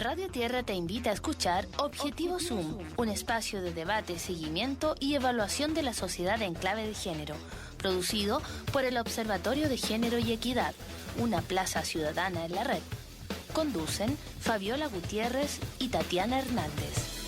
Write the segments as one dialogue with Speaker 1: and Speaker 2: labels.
Speaker 1: Radio Tierra te invita a escuchar Objetivo Zoom, un espacio de debate, seguimiento y evaluación de la sociedad en clave de género, producido por el Observatorio de Género y Equidad, una plaza ciudadana en la red. Conducen Fabiola Gutiérrez y Tatiana Hernández.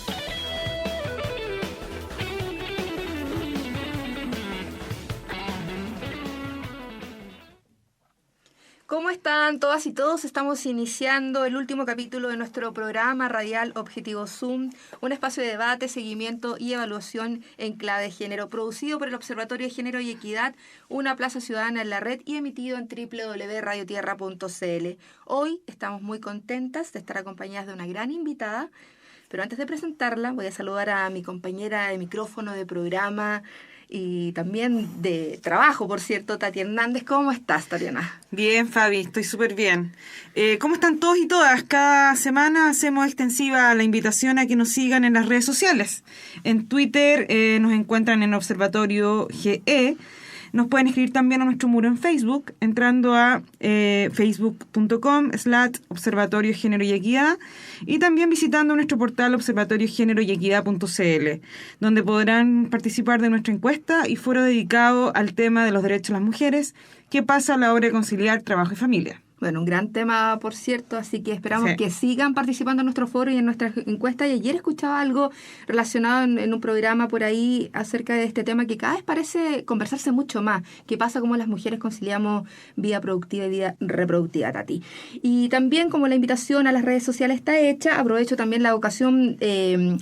Speaker 2: ¿Cómo están todas y todos? Estamos iniciando el último capítulo de nuestro programa radial Objetivo Zoom, un espacio de debate, seguimiento y evaluación en clave de género, producido por el Observatorio de Género y Equidad, una plaza ciudadana en la red y emitido en www.radiotierra.cl. Hoy estamos muy contentas de estar acompañadas de una gran invitada, pero antes de presentarla voy a saludar a mi compañera de micrófono de programa y también de trabajo, por cierto, Tatiana Hernández. ¿Cómo estás, Tatiana?
Speaker 3: Bien, Fabi, estoy súper bien. ¿Cómo están todos y todas? Cada semana hacemos extensiva la invitación a que nos sigan en las redes sociales. En Twitter nos encuentran en Observatorio GE. Nos pueden escribir también a nuestro muro en Facebook, entrando a facebook.com/Observatorio Género y Equidad, y también visitando nuestro portal observatoriogéneroyequidad.cl, donde podrán participar de nuestra encuesta y foro dedicado al tema de los derechos de las mujeres, que pasa a la hora de conciliar trabajo y familia.
Speaker 2: Bueno, un gran tema, por cierto, así que esperamos que sigan participando en nuestro foro y en nuestras encuestas. Y ayer escuchaba algo relacionado en un programa por ahí acerca de este tema que cada vez parece conversarse mucho más. ¿Qué pasa? Cómo las mujeres conciliamos vida productiva y vida reproductiva, Tati. Y también, como la invitación a las redes sociales está hecha, aprovecho también la ocasión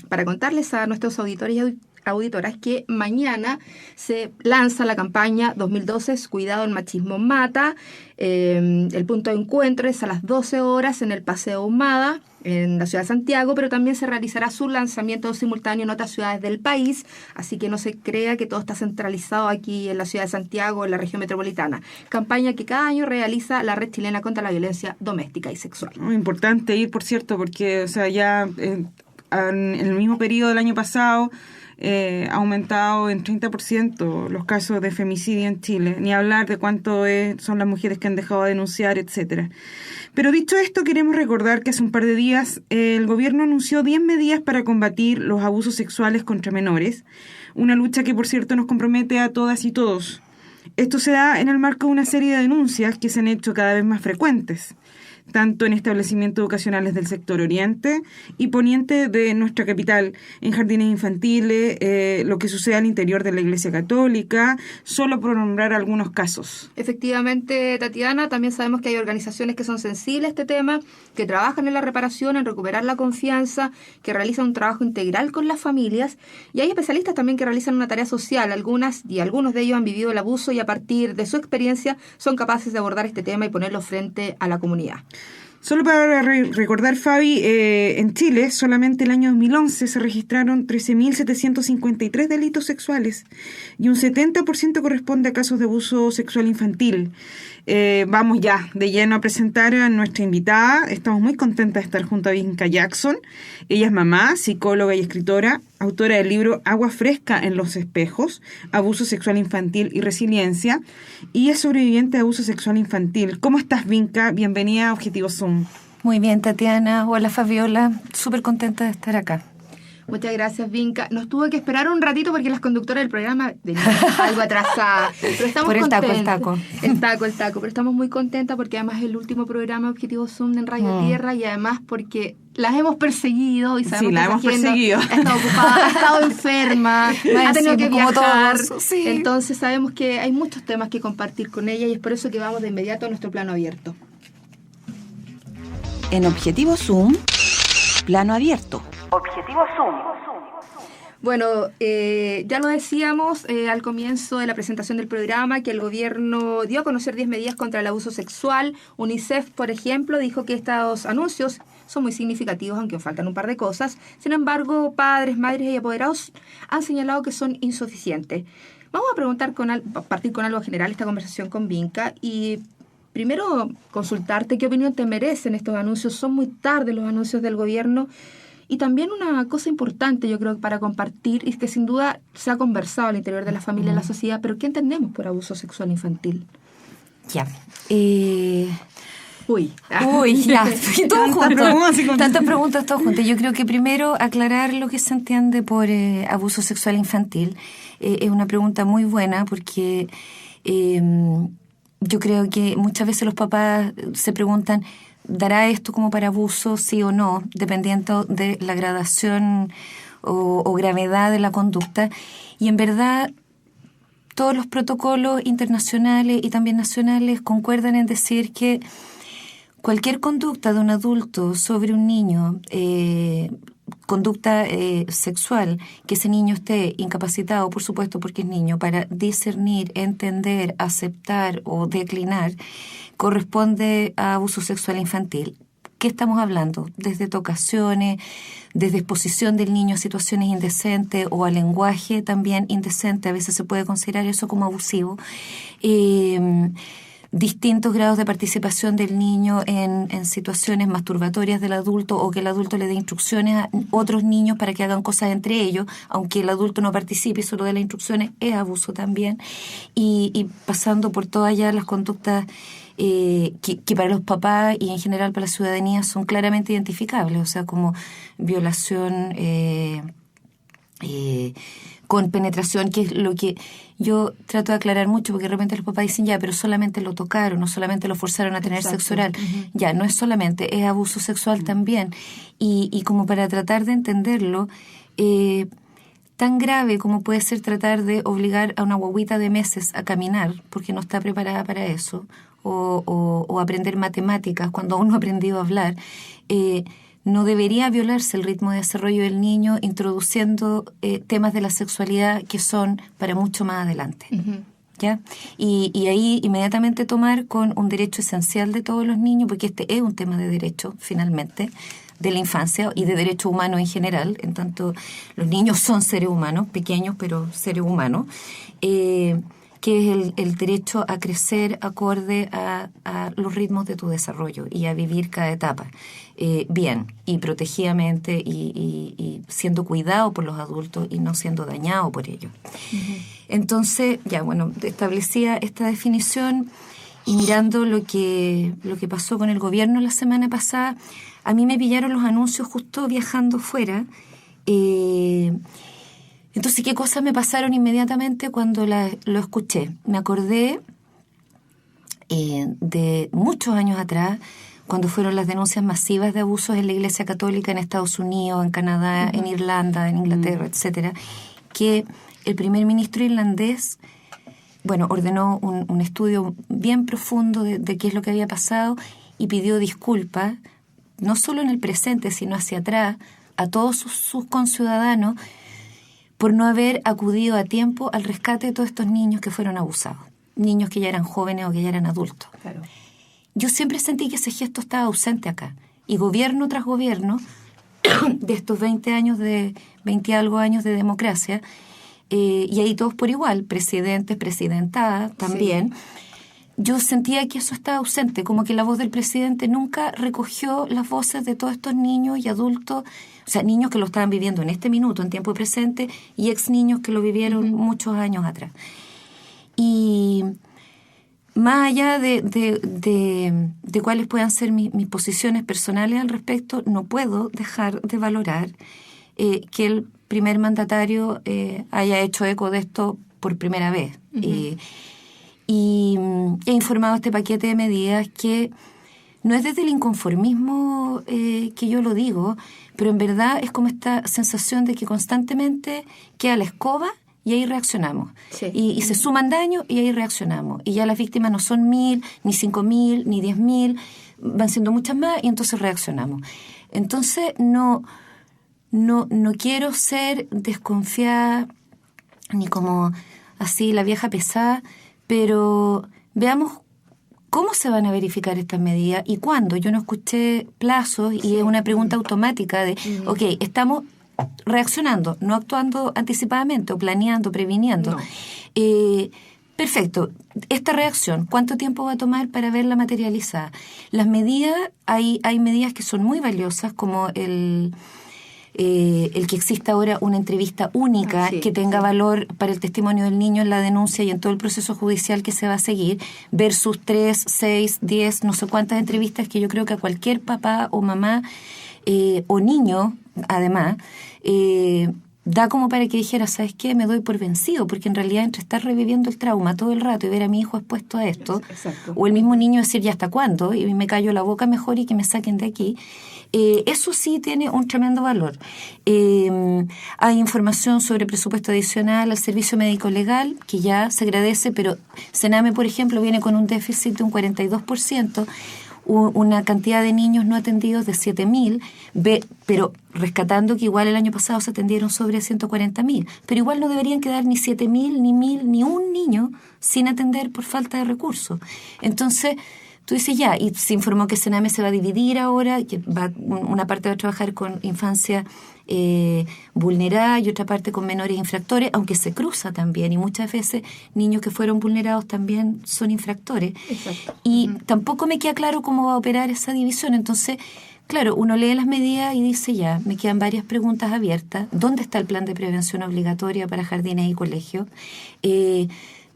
Speaker 2: para contarles a nuestros auditores y auditoras que mañana se lanza la campaña 2012 Cuidado, el machismo mata. El punto de encuentro es a las 12 horas en el Paseo Ahumada, en la ciudad de Santiago, pero también se realizará su lanzamiento simultáneo en otras ciudades del país, así que no se crea que todo está centralizado aquí en la ciudad de Santiago, en la región metropolitana. Campaña que cada año realiza la Red Chilena contra la Violencia Doméstica y Sexual.
Speaker 3: Muy importante ir, por cierto, porque ya en el mismo periodo del año pasado ha aumentado en 30% los casos de femicidio en Chile, ni hablar de cuánto son las mujeres que han dejado de denunciar, etcétera. Pero dicho esto, queremos recordar que hace un par de días el gobierno anunció 10 medidas para combatir los abusos sexuales contra menores, una lucha que, por cierto, nos compromete a todas y todos. Esto se da en el marco de una serie de denuncias que se han hecho cada vez más frecuentes, tanto en establecimientos educacionales del sector oriente y poniente de nuestra capital, en jardines infantiles, lo que sucede al interior de la Iglesia Católica, solo por nombrar algunos casos.
Speaker 2: Efectivamente, Tatiana, también sabemos que hay organizaciones que son sensibles a este tema, que trabajan en la reparación, en recuperar la confianza, que realizan un trabajo integral con las familias, y hay especialistas también que realizan una tarea social. Algunos de ellos han vivido el abuso y a partir de su experiencia son capaces de abordar este tema y ponerlo frente a la comunidad.
Speaker 3: Solo para recordar, Fabi, en Chile solamente el año 2011 se registraron 13.753 delitos sexuales y un 70% corresponde a casos de abuso sexual infantil. Vamos ya de lleno a presentar a nuestra invitada. Estamos muy contentas de estar junto a Vinca Jackson. Ella es mamá, psicóloga y escritora, autora del libro Agua Fresca en los Espejos, Abuso Sexual Infantil y Resiliencia, y es sobreviviente de abuso sexual infantil. ¿Cómo estás, Vinca? Bienvenida a Objetivo Zoom.
Speaker 4: Muy bien, Tatiana. Hola, Fabiola. Súper contenta de estar acá.
Speaker 2: Muchas gracias, Vinca. Nos tuvo que esperar un ratito porque las conductoras del programa venían algo atrasadas. Pero estamos
Speaker 4: por el
Speaker 2: contentas.
Speaker 4: taco.
Speaker 2: El taco. Pero estamos muy contentas porque además es el último programa Objetivo Zoom en Radio Tierra y además porque las hemos perseguido y sabemos
Speaker 3: que la hemos perseguido.
Speaker 2: Ha estado ocupada, ha estado enferma, ha tenido que viajar.
Speaker 4: Sí.
Speaker 2: Entonces sabemos que hay muchos temas que compartir con ella y es por eso que vamos de inmediato a nuestro plano abierto.
Speaker 5: En Objetivo Zoom, plano abierto.
Speaker 2: Objetivo Zoom. Bueno, ya lo decíamos al comienzo de la presentación del programa que el gobierno dio a conocer 10 medidas contra el abuso sexual. UNICEF, por ejemplo, dijo que estos anuncios son muy significativos, aunque faltan un par de cosas. Sin embargo, padres, madres y apoderados han señalado que son insuficientes. Vamos a partir con algo general esta conversación con Vinca y primero consultarte qué opinión te merecen estos anuncios. Son muy tarde los anuncios del gobierno. Y también una cosa importante, yo creo, para compartir, es que sin duda se ha conversado al interior de la familia y la sociedad, pero ¿qué entendemos por abuso sexual infantil?
Speaker 4: Ya.
Speaker 2: Uy,
Speaker 4: ya, todo
Speaker 3: preguntas
Speaker 4: junto. Tantas preguntas, todo junto. Yo creo que primero aclarar lo que se entiende por abuso sexual infantil. Es una pregunta muy buena porque yo creo que muchas veces los papás se preguntan, ¿dará esto como para abuso, sí o no? Dependiendo de la gradación o gravedad de la conducta. Y en verdad, todos los protocolos internacionales y también nacionales concuerdan en decir que cualquier conducta de un adulto sobre un niño, conducta sexual, que ese niño esté incapacitado, por supuesto porque es niño, para discernir, entender, aceptar o declinar, corresponde a abuso sexual infantil. ¿Qué estamos hablando? Desde tocaciones, desde exposición del niño a situaciones indecentes o a lenguaje también indecente, a veces se puede considerar eso como abusivo. Distintos grados de participación del niño en situaciones masturbatorias del adulto o que el adulto le dé instrucciones a otros niños para que hagan cosas entre ellos, aunque el adulto no participe y solo dé las instrucciones, es abuso también. Y pasando por todas ya las conductas que para los papás y en general para la ciudadanía son claramente identificables, o sea, como violación con penetración, que es lo que yo trato de aclarar mucho, porque de repente los papás dicen, ya, pero solamente lo tocaron, no solamente lo forzaron a tener sexo oral. Ya, no es solamente, es abuso sexual también. Y como para tratar de entenderlo, tan grave como puede ser tratar de obligar a una guaguita de meses a caminar, porque no está preparada para eso, o aprender matemáticas cuando aún no ha aprendido a hablar, no debería violarse el ritmo de desarrollo del niño introduciendo temas de la sexualidad que son para mucho más adelante. ¿Ya? Y ahí inmediatamente tomar con un derecho esencial de todos los niños, porque este es un tema de derecho, finalmente, de la infancia y de derecho humano en general, en tanto los niños son seres humanos, pequeños pero seres humanos, que es el derecho a crecer acorde a los ritmos de tu desarrollo y a vivir cada etapa bien y protegidamente y siendo cuidado por los adultos y no siendo dañado por ellos. Entonces, ya bueno, establecía esta definición y mirando lo que pasó con el gobierno la semana pasada, a mí me pillaron los anuncios justo viajando fuera. Entonces, ¿qué cosas me pasaron inmediatamente cuando lo escuché? Me acordé de muchos años atrás, cuando fueron las denuncias masivas de abusos en la Iglesia Católica en Estados Unidos, en Canadá, en Irlanda, en Inglaterra, etcétera, que el primer ministro irlandés, bueno, ordenó un estudio bien profundo de qué es lo que había pasado y pidió disculpas, no solo en el presente, sino hacia atrás, a todos sus conciudadanos, por no haber acudido a tiempo al rescate de todos estos niños que fueron abusados, niños que ya eran jóvenes o que ya eran adultos. Claro. Yo siempre sentí que ese gesto estaba ausente acá, y gobierno tras gobierno, de estos 20 y algo años de democracia, y ahí todos por igual, presidentes, presidentadas también, sí. Yo sentía que eso estaba ausente, como que la voz del presidente nunca recogió las voces de todos estos niños y adultos, o sea, niños que lo estaban viviendo en este minuto, en tiempo presente, y ex niños que lo vivieron muchos años atrás. Y más allá de cuáles puedan ser mis posiciones personales al respecto, no puedo dejar de valorar que el primer mandatario haya hecho eco de esto por primera vez. Y he informado este paquete de medidas que no es desde el inconformismo que yo lo digo, pero en verdad es como esta sensación de que constantemente queda la escoba y ahí reaccionamos. Sí. Y se suman daños y ahí reaccionamos. Y ya las víctimas no son 1.000, ni 5.000, ni 10.000, van siendo muchas más y entonces reaccionamos. Entonces no quiero ser desconfiada ni como así la vieja pesada, pero veamos cómo se van a verificar estas medidas y cuándo. Yo no escuché plazos y es una pregunta automática de, ok, estamos reaccionando, no actuando anticipadamente o planeando, previniendo. No. Perfecto. Esta reacción, ¿cuánto tiempo va a tomar para verla materializada? Las medidas, hay medidas que son muy valiosas, como el que exista ahora una entrevista única que tenga valor para el testimonio del niño en la denuncia y en todo el proceso judicial que se va a seguir, versus 3, 6, 10, no sé cuántas entrevistas que yo creo que a cualquier papá o mamá o niño, además, da como para que dijera, ¿sabes qué? Me doy por vencido, porque en realidad entre estar reviviendo el trauma todo el rato y ver a mi hijo expuesto a esto, o el mismo niño decir, ¿ya hasta cuándo? Y me callo la boca mejor y que me saquen de aquí. Eso sí tiene un tremendo valor. Hay información sobre presupuesto adicional al servicio médico legal, que ya se agradece, pero Sename, por ejemplo, viene con un déficit de un 42%, una cantidad de niños no atendidos de 7.000, pero rescatando que igual el año pasado se atendieron sobre 140.000, pero igual no deberían quedar ni 7.000, ni 1.000, ni un niño sin atender por falta de recursos. Entonces, tú dices ya, y se informó que Sename se va a dividir ahora, que una parte va a trabajar con infancia vulnerada y otra parte con menores infractores, aunque se cruza también, y muchas veces niños que fueron vulnerados también son infractores. Exacto. Y tampoco me queda claro cómo va a operar esa división. Entonces, claro, uno lee las medidas y dice ya, me quedan varias preguntas abiertas. ¿Dónde está el plan de prevención obligatoria para jardines y colegios?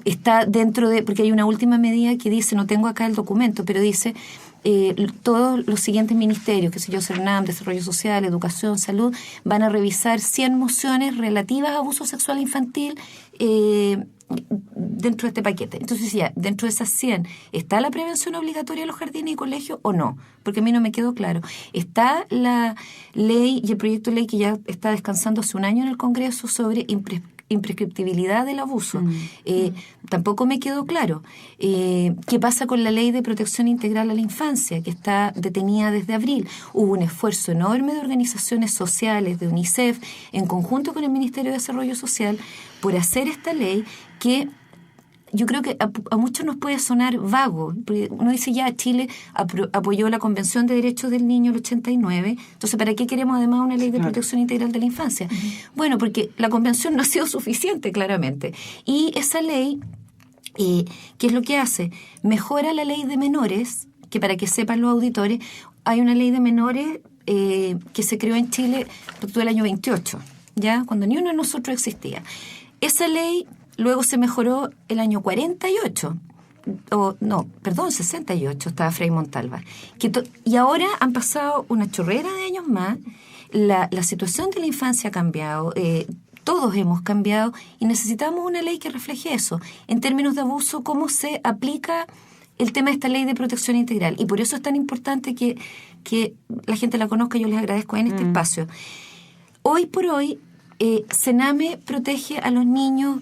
Speaker 4: Está dentro de, porque hay una última medida que dice, no tengo acá el documento, pero dice todos los siguientes ministerios, que sé yo, CERNAM, Desarrollo Social, Educación, Salud, van a revisar 100 mociones relativas a abuso sexual infantil dentro de este paquete. Entonces, ya, dentro de esas 100, ¿está la prevención obligatoria de los jardines y colegios o no? Porque a mí no me quedó claro. ¿Está la ley y el proyecto de ley que ya está descansando hace un año en el Congreso sobre imprescriptibilidad del abuso? Tampoco me quedó claro. ¿Qué pasa con la ley de protección integral a la infancia, que está detenida desde abril? Hubo un esfuerzo enorme de organizaciones sociales, de UNICEF, en conjunto con el Ministerio de Desarrollo Social, por hacer esta ley que yo creo que a muchos nos puede sonar vago. Uno dice ya, Chile apoyó la Convención de Derechos del Niño el 89, entonces ¿para qué queremos además una ley de protección integral de la infancia? Bueno, porque la Convención no ha sido suficiente, claramente. Y esa ley, ¿qué es lo que hace? Mejora la ley de menores, que para que sepan los auditores, hay una ley de menores que se creó en Chile todo el año 28, ¿ya? Cuando ni uno de nosotros existía. Esa ley luego se mejoró el año 48, 68, estaba Frei Montalva. Y ahora han pasado una chorrera de años más, la situación de la infancia ha cambiado, todos hemos cambiado y necesitamos una ley que refleje eso. En términos de abuso, ¿cómo se aplica el tema de esta ley de protección integral? Y por eso es tan importante que la gente la conozca. Yo les agradezco en este espacio. Hoy por hoy, Sename protege a los niños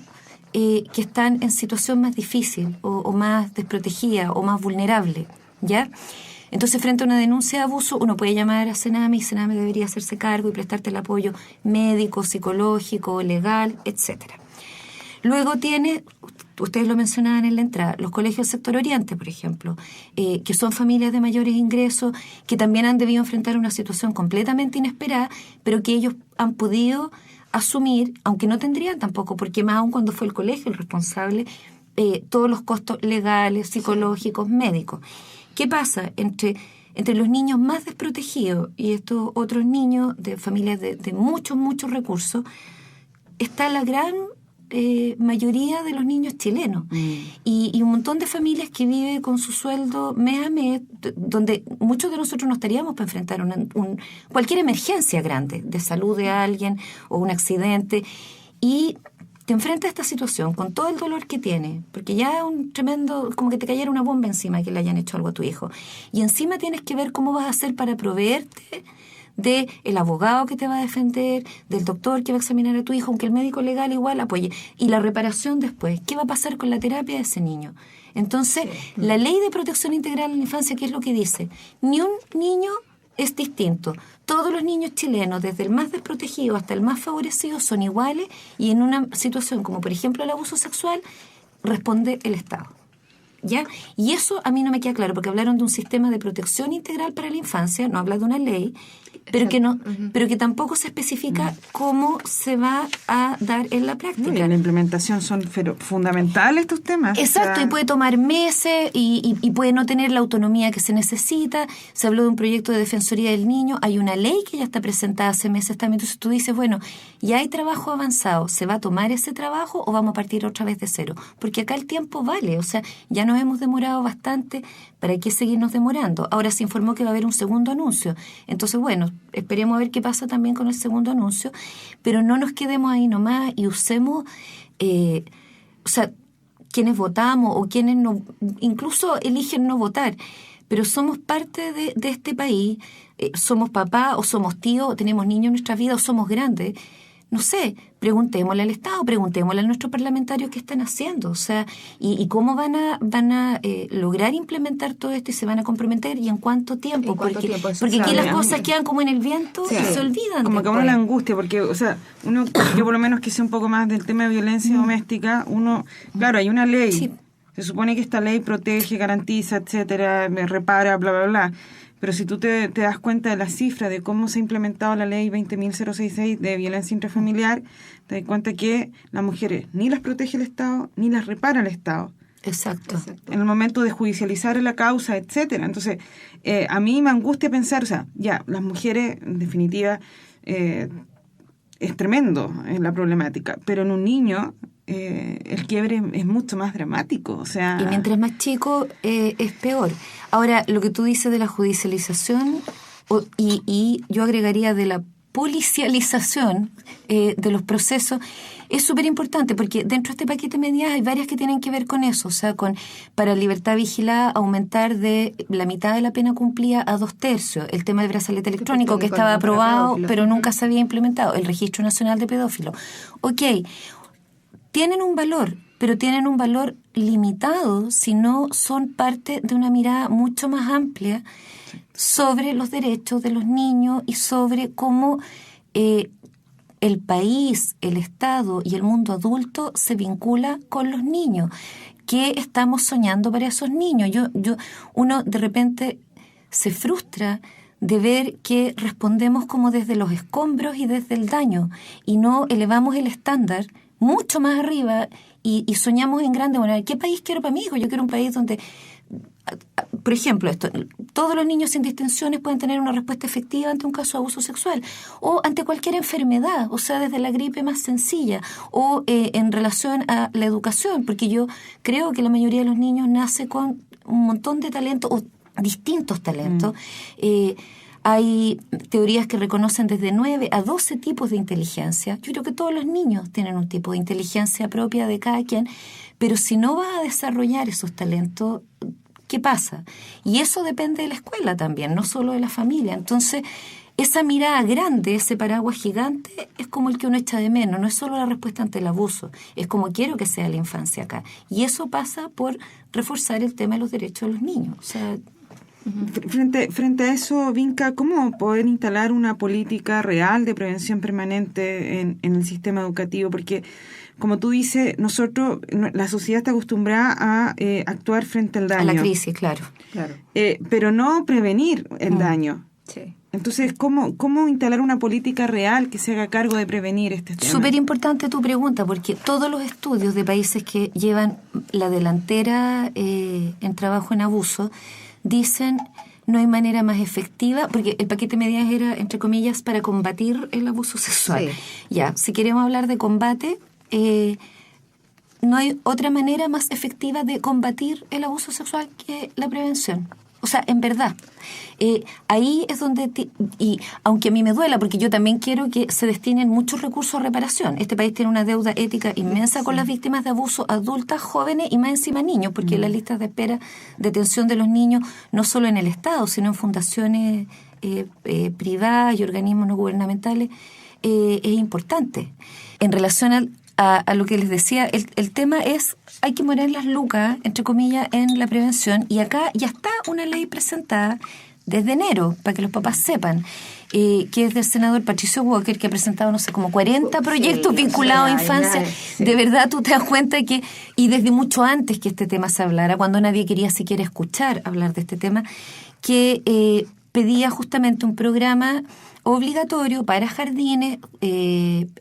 Speaker 4: que están en situación más difícil o más desprotegida o más vulnerable, ¿ya? Entonces, frente a una denuncia de abuso, uno puede llamar a Sename y Sename debería hacerse cargo y prestarte el apoyo médico, psicológico, legal, etcétera. Luego tiene, ustedes lo mencionaban en la entrada, los colegios del sector oriente, por ejemplo, que son familias de mayores ingresos, que también han debido enfrentar una situación completamente inesperada, pero que ellos han podido asumir, aunque no tendrían tampoco, porque más aún cuando fue el colegio el responsable, todos los costos legales, psicológicos, médicos. ¿Qué pasa entre los niños más desprotegidos y estos otros niños de familias de muchos recursos? Está la gran mayoría de los niños chilenos y un montón de familias que viven con su sueldo mes a mes, donde muchos de nosotros no estaríamos para enfrentar cualquier emergencia grande de salud de alguien o un accidente, y te enfrentas a esta situación con todo el dolor que tiene, porque ya es un tremendo, como que te cayera una bomba encima que le hayan hecho algo a tu hijo, y encima tienes que ver cómo vas a hacer para proveerte de el abogado que te va a defender, del doctor que va a examinar a tu hijo, aunque el médico legal igual apoye, y la reparación después. ¿Qué va a pasar con la terapia de ese niño? Entonces, la ley de protección integral en la infancia, ¿qué es lo que dice? Ni un niño es distinto. Todos los niños chilenos, desde el más desprotegido hasta el más favorecido, son iguales, y en una situación como, por ejemplo, el abuso sexual, responde el Estado. ¿Ya? Y eso a mí no me queda claro, porque hablaron de un sistema de protección integral para la infancia, no habla de una ley, pero que no, pero que tampoco se especifica cómo se va a dar en la práctica.
Speaker 3: Y en la implementación son fundamentales estos temas.
Speaker 4: Exacto, y puede tomar meses y puede no tener la autonomía que se necesita. Se habló de un proyecto de Defensoría del Niño, hay una ley que ya está presentada hace meses también. Entonces tú dices, bueno, ya hay trabajo avanzado, ¿se va a tomar ese trabajo o vamos a partir otra vez de cero? Porque acá el tiempo vale, o sea, ya nos hemos demorado bastante, ¿para qué seguirnos demorando? Ahora se informó que va a haber un segundo anuncio. Entonces, bueno, esperemos a ver qué pasa también con el segundo anuncio, pero no nos quedemos ahí nomás y usemos, o sea, quienes votamos o quienes no, incluso eligen no votar, pero somos parte de este país, somos papá o somos tíos, o tenemos niños en nuestra vida o somos grandes. No sé, preguntémosle al Estado, preguntémosle a nuestros parlamentarios qué están haciendo, o sea, y cómo van a lograr implementar todo esto y se van a comprometer y en cuánto tiempo, porque aquí las cosas quedan como en el viento y se olvidan.
Speaker 3: Como
Speaker 4: después.
Speaker 3: que a uno la angustia, porque, o sea, yo por lo menos que sé un poco más del tema de violencia doméstica, claro, hay una ley, se supone que esta ley protege, garantiza, etcétera, repara, bla, bla, bla. Pero si tú te das cuenta de la cifra de cómo se ha implementado la ley 20.066 de violencia intrafamiliar, te das cuenta que las mujeres ni las protege el Estado, ni las repara el Estado.
Speaker 4: Exacto.
Speaker 3: En el momento de judicializar la causa, etcétera. Entonces, a mí me angustia pensar, o sea, ya, las mujeres, en definitiva, es tremendo la problemática, pero en un niño el quiebre es mucho más dramático, o sea...
Speaker 4: Y mientras más chico es peor. Ahora, lo que tú dices de la judicialización y yo agregaría de la policialización de los procesos es súper importante porque dentro de este paquete de medidas hay varias que tienen que ver con eso, o sea, para libertad vigilada aumentar de la mitad de la pena cumplida a 2/3, el tema del brazalete electrónico que estaba aprobado pero nunca se había implementado, el Registro Nacional de Pedófilos. Okay, tienen un valor, pero tienen un valor limitado si no son parte de una mirada mucho más amplia sobre los derechos de los niños y sobre cómo el país, el Estado y el mundo adulto se vincula con los niños. ¿Qué estamos soñando para esos niños? Uno de repente se frustra de ver que respondemos como desde los escombros y desde el daño y no elevamos el estándar mucho más arriba y soñamos en grande. Bueno, ¿qué país quiero para mi hijo? Yo quiero un país donde, por ejemplo, todos los niños sin distinciones pueden tener una respuesta efectiva ante un caso de abuso sexual o ante cualquier enfermedad, o sea, desde la gripe más sencilla o en relación a la educación, porque yo creo que la mayoría de los niños nace con un montón de talentos o distintos talentos. Hay teorías que reconocen desde 9 a 12 tipos de inteligencia. Yo creo que todos los niños tienen un tipo de inteligencia propia de cada quien, pero si no vas a desarrollar esos talentos, ¿qué pasa? Y eso depende de la escuela también, no solo de la familia. Entonces, esa mirada grande, ese paraguas gigante, es como el que uno echa de menos. No es solo la respuesta ante el abuso, es como quiero que sea la infancia acá. Y eso pasa por reforzar el tema de los derechos de los niños. O sea...
Speaker 3: Frente a eso, Vinca, ¿cómo poder instalar una política real de prevención permanente en el sistema educativo? Porque, como tú dices, la sociedad está acostumbrada a actuar frente al daño.
Speaker 4: A la crisis, claro.
Speaker 3: Pero no prevenir el daño.
Speaker 2: Sí.
Speaker 3: Entonces, ¿cómo instalar una política real que se haga cargo de prevenir este tema?
Speaker 4: Súper importante tu pregunta, porque todos los estudios de países que llevan la delantera en trabajo en abuso dicen no hay manera más efectiva, porque el paquete de medidas era, entre comillas, para combatir el abuso sexual. Sí. Ya, si queremos hablar de combate, no hay otra manera más efectiva de combatir el abuso sexual que la prevención. O sea, en verdad, ahí es donde, y aunque a mí me duela, porque yo también quiero que se destinen muchos recursos a reparación. Este país tiene una deuda ética inmensa con las víctimas de abuso, adultas, jóvenes y más encima niños, porque las listas de espera de atención de los niños, no solo en el Estado, sino en fundaciones privadas y organismos no gubernamentales, es importante. En relación a lo que les decía, el tema es, hay que poner las lucas, entre comillas, en la prevención, y acá ya está una ley presentada desde enero, para que los papás sepan, que es del senador Patricio Walker, que ha presentado, no sé, como 40 proyectos vinculados a infancia. Sí. De verdad, tú te das cuenta que, y desde mucho antes que este tema se hablara, cuando nadie quería siquiera escuchar hablar de este tema, que pedía justamente un programa obligatorio para jardines,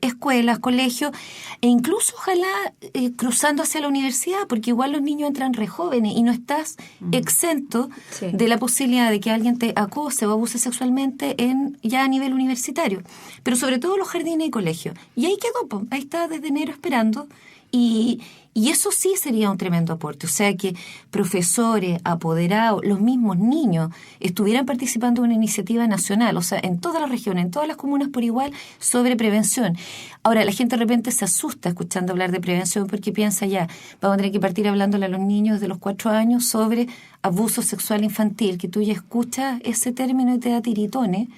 Speaker 4: escuelas, colegios, e incluso ojalá cruzando hacia la universidad, porque igual los niños entran re jóvenes y no estás exento de la posibilidad de que alguien te acose o abuse sexualmente ya a nivel universitario, pero sobre todo los jardines y colegios. Y ahí quedó, ahí está desde enero esperando, y eso sí sería un tremendo aporte. O sea, que profesores, apoderados, los mismos niños estuvieran participando en una iniciativa nacional, o sea, en todas las regiones, en todas las comunas por igual, sobre prevención. Ahora, la gente de repente se asusta escuchando hablar de prevención porque piensa ya, vamos a tener que partir hablándole a los niños desde los 4 años sobre abuso sexual infantil, que tú ya escuchas ese término y te da tiritones.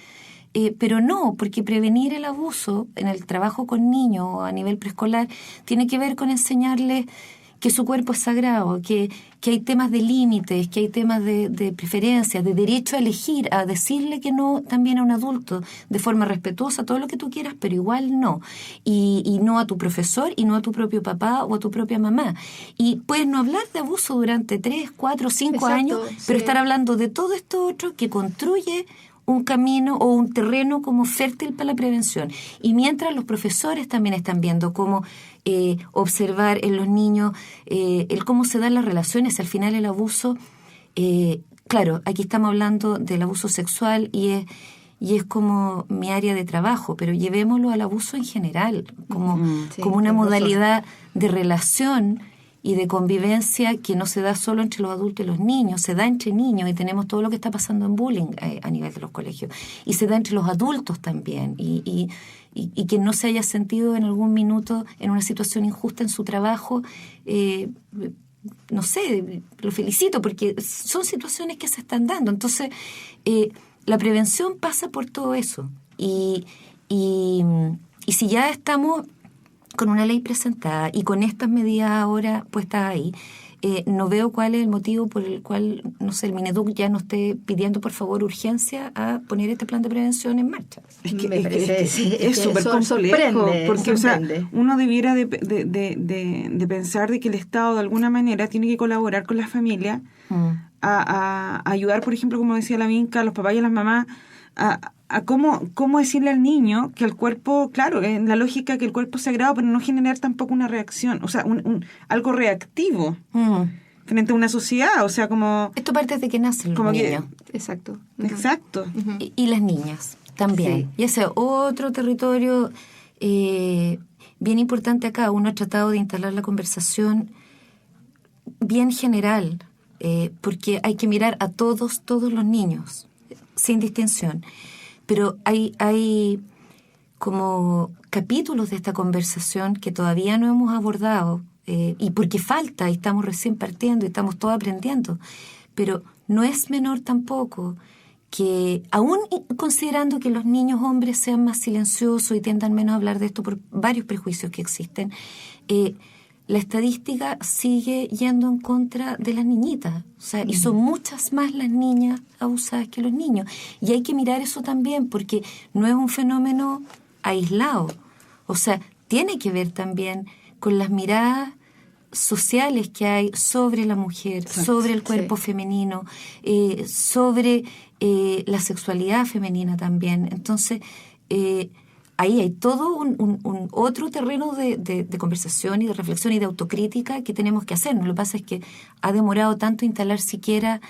Speaker 4: Pero no, porque prevenir el abuso en el trabajo con niños a nivel preescolar tiene que ver con enseñarles que su cuerpo es sagrado, que hay temas de límites, que hay temas de preferencias, de derecho a elegir, a decirle que no también a un adulto de forma respetuosa, todo lo que tú quieras, pero igual no. Y no a tu profesor, y no a tu propio papá o a tu propia mamá. Y puedes no hablar de abuso durante 3, 4, 5 años, pero estar hablando de todo esto otro que construye un camino o un terreno como fértil para la prevención. Y mientras los profesores también están viendo cómo observar en los niños el cómo se dan las relaciones, al final el abuso, claro, aquí estamos hablando del abuso sexual y es como mi área de trabajo, pero llevémoslo al abuso en general, como una modalidad de relación y de convivencia que no se da solo entre los adultos y los niños, se da entre niños, y tenemos todo lo que está pasando en bullying a nivel de los colegios, y se da entre los adultos también, y que no se haya sentido en algún minuto en una situación injusta en su trabajo, no sé, lo felicito, porque son situaciones que se están dando. Entonces, la prevención pasa por todo eso, y si ya estamos con una ley presentada y con estas medidas ahora puestas ahí, no veo cuál es el motivo por el cual, no sé, el Mineduc ya no esté pidiendo por favor urgencia a poner este plan de prevención en marcha.
Speaker 3: Es súper complejo, porque o sea, uno debiera de pensar de que el Estado de alguna manera tiene que colaborar con las familias a ayudar, por ejemplo, como decía la Vinca, a los papás y a las mamás, a cómo decirle al niño que el cuerpo, claro, en la lógica que el cuerpo es sagrado, pero no generar tampoco una reacción, o sea, algo reactivo frente a una sociedad, o sea, como...
Speaker 4: Esto parte de que nacen los niños.
Speaker 2: Exacto.
Speaker 3: Exacto.
Speaker 4: Y las niñas también. Sí. Y ese otro territorio bien importante acá. Uno ha tratado de instalar la conversación bien general, porque hay que mirar a todos los niños, sin distinción. Pero hay como capítulos de esta conversación que todavía no hemos abordado, y porque falta, y estamos recién partiendo, y estamos todos aprendiendo. Pero no es menor tampoco que, aún considerando que los niños hombres sean más silenciosos y tiendan menos a hablar de esto por varios prejuicios que existen, la estadística sigue yendo en contra de las niñitas. O sea, y son muchas más las niñas abusadas que los niños. Y hay que mirar eso también, porque no es un fenómeno aislado. O sea, tiene que ver también con las miradas sociales que hay sobre la mujer, sobre el cuerpo femenino, sobre la sexualidad femenina también. Entonces, ahí hay todo un otro terreno de conversación y de reflexión y de autocrítica que tenemos que hacer. Lo que pasa es que ha demorado tanto instalar siquiera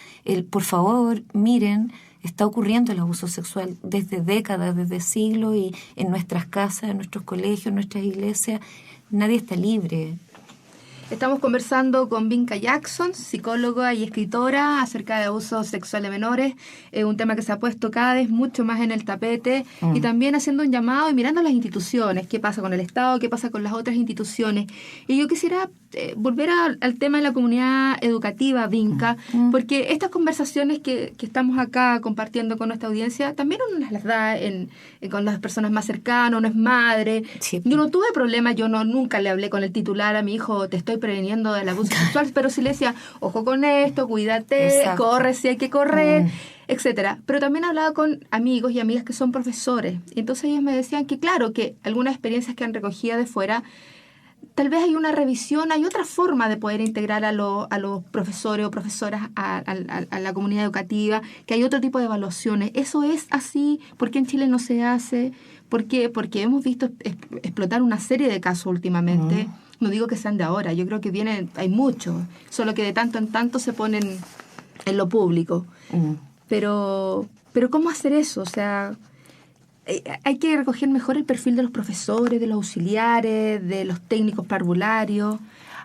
Speaker 4: por favor, miren, está ocurriendo el abuso sexual desde décadas, desde siglos, y en nuestras casas, en nuestros colegios, en nuestras iglesias, nadie está libre.
Speaker 2: Estamos conversando con Vinca Jackson, psicóloga y escritora, acerca de abuso sexual de menores, un tema que se ha puesto cada vez mucho más en el tapete, y también haciendo un llamado y mirando las instituciones, qué pasa con el Estado, qué pasa con las otras instituciones. Y yo quisiera volver al tema de la comunidad educativa, Vinca, porque estas conversaciones que estamos acá compartiendo con nuestra audiencia, también uno las da con las personas más cercanas, uno es madre.
Speaker 4: Sí.
Speaker 2: Yo no tuve problemas, nunca le hablé con el titular a mi hijo, te estoy preveniendo del abuso sexual, pero sí le decía, ojo con esto, cuídate,
Speaker 4: Exacto.
Speaker 2: corre si hay que correr, etcétera. Pero también hablaba con amigos y amigas que son profesores. Y entonces ellos me decían que, claro, que algunas experiencias que han recogido de fuera, tal vez hay una revisión, hay otra forma de poder integrar a los profesores o profesoras a la comunidad educativa, que hay otro tipo de evaluaciones. ¿Eso es así? ¿Por qué en Chile no se hace? ¿Por qué? Porque hemos visto explotar una serie de casos últimamente. No digo que sean de ahora, yo creo que hay muchos, solo que de tanto en tanto se ponen en lo público. Pero ¿cómo hacer eso? O sea, hay que recoger mejor el perfil de los profesores, de los auxiliares, de los técnicos parvularios.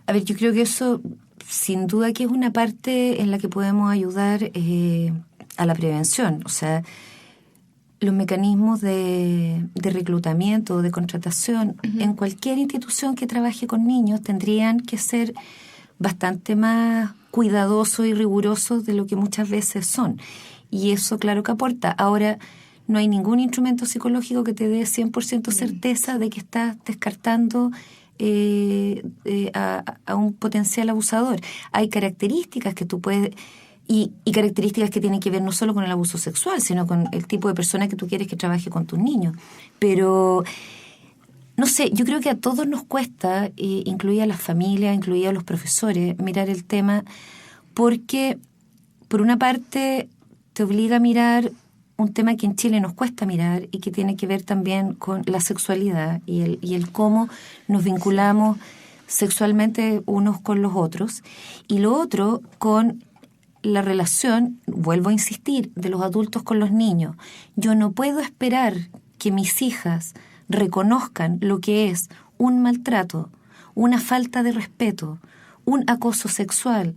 Speaker 4: A ver, yo creo que eso sin duda que es una parte en la que podemos ayudar a la prevención. O sea, los mecanismos de reclutamiento, de contratación, en cualquier institución que trabaje con niños tendrían que ser bastante más cuidadosos y rigurosos de lo que muchas veces son. Y eso, claro que aporta. Ahora, no hay ningún instrumento psicológico que te dé 100% certeza de que estás descartando a un potencial abusador. Hay características que tú puedes... Y características que tienen que ver no solo con el abuso sexual, sino con el tipo de persona que tú quieres que trabaje con tus niños. Pero, no sé, yo creo que a todos nos cuesta, incluida a las familias, incluida a los profesores, mirar el tema, porque, por una parte, te obliga a mirar un tema que en Chile nos cuesta mirar y que tiene que ver también con la sexualidad y el cómo nos vinculamos sexualmente unos con los otros. Y lo otro, con la relación, vuelvo a insistir, de los adultos con los niños. Yo no puedo esperar que mis hijas reconozcan lo que es un maltrato, una falta de respeto, un acoso sexual,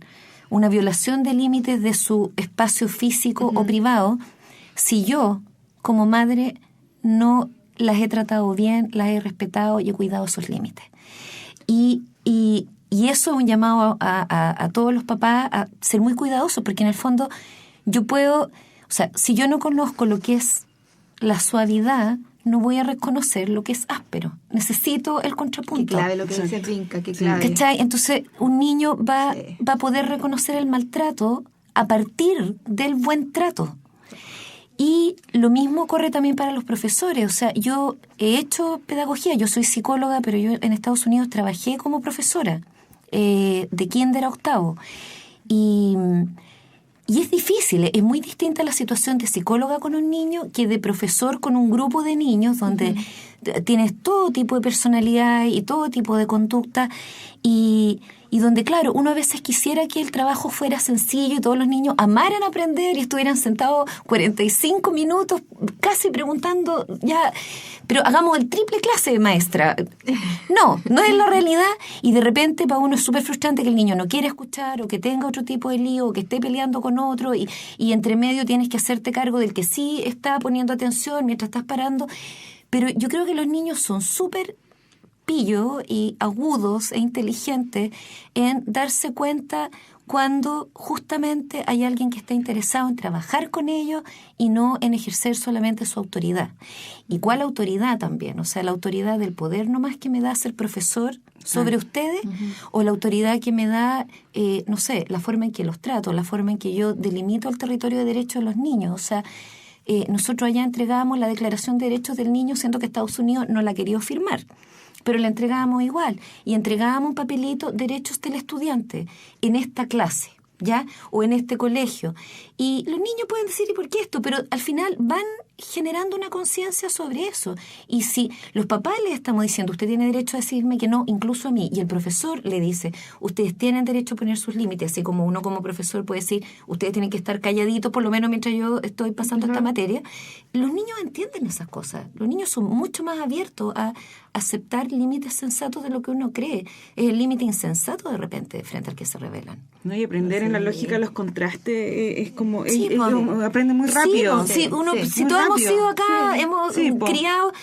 Speaker 4: una violación de límites de su espacio físico o privado, si yo, como madre, no las he tratado bien, las he respetado y he cuidado esos límites. Y eso es un llamado a todos los papás a ser muy cuidadosos, porque en el fondo yo puedo, o sea, si yo no conozco lo que es la suavidad, no voy a reconocer lo que es áspero. Necesito el contrapunto.
Speaker 2: Qué clave lo que dice Vinca, qué clave.
Speaker 4: ¿Cachai? Entonces, un niño va a poder reconocer el maltrato a partir del buen trato. Y lo mismo ocurre también para los profesores. O sea, yo he hecho pedagogía, yo soy psicóloga, pero yo en Estados Unidos trabajé como profesora de kinder a octavo. Y es difícil, es muy distinta la situación de psicóloga con un niño que de profesor con un grupo de niños donde tienes todo tipo de personalidad y todo tipo de conducta y donde, claro, uno a veces quisiera que el trabajo fuera sencillo y todos los niños amaran aprender y estuvieran sentados 45 minutos casi preguntando, ya, pero hagamos el triple clase, maestra. No es la realidad y de repente para uno es súper frustrante que el niño no quiera escuchar o que tenga otro tipo de lío o que esté peleando con otro y entre medio tienes que hacerte cargo del que sí está poniendo atención mientras estás parando. Pero yo creo que los niños son súper pillos y agudos e inteligentes en darse cuenta cuando justamente hay alguien que está interesado en trabajar con ellos y no en ejercer solamente su autoridad. ¿Y cuál autoridad también? O sea, la autoridad del poder nomás que me da ser profesor sobre ustedes o la autoridad que me da, no sé, la forma en que los trato, la forma en que yo delimito el territorio de derechos de los niños. O sea, nosotros allá entregábamos la Declaración de Derechos del Niño, siendo que Estados Unidos no la quería firmar, pero la entregábamos igual, y entregábamos un papelito, derechos del estudiante, en esta clase, ¿ya? O en este colegio. Y los niños pueden decir, ¿y por qué esto? Pero al final van generando una conciencia sobre eso. Y si los papás les estamos diciendo, usted tiene derecho a decirme que no, incluso a mí, y el profesor le dice, ustedes tienen derecho a poner sus límites, así como uno como profesor puede decir, ustedes tienen que estar calladitos por lo menos mientras yo estoy pasando esta materia, los niños entienden esas cosas. Los niños son mucho más abiertos a aceptar límites sensatos de lo que uno cree. Es el límite insensato de repente frente al que se rebelan.
Speaker 3: ¿No? Y aprender en la lógica de los contrastes, es como
Speaker 4: Sí,
Speaker 3: aprende muy rápido.
Speaker 4: Si todos
Speaker 3: rápido.
Speaker 4: hemos sido acá, hemos criado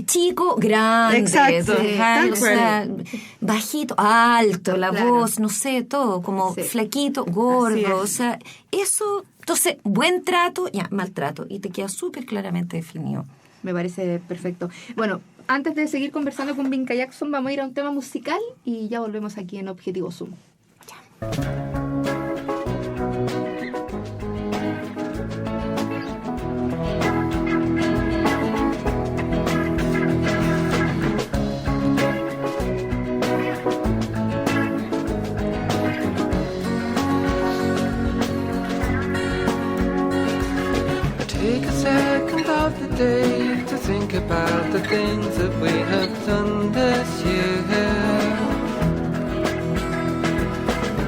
Speaker 4: chico, grande,
Speaker 3: exacto,
Speaker 4: o sea, bajito, alto, la voz, no sé, todo, como flaquito, gordo, o sea, eso, entonces, buen trato, maltrato, y te queda súper claramente definido.
Speaker 2: Me parece perfecto. Bueno, antes de seguir conversando con Binka Jackson, vamos a ir a un tema musical y ya volvemos aquí en Objetivo Zoom.
Speaker 6: Take a second of the day to think about the things that we have done this year.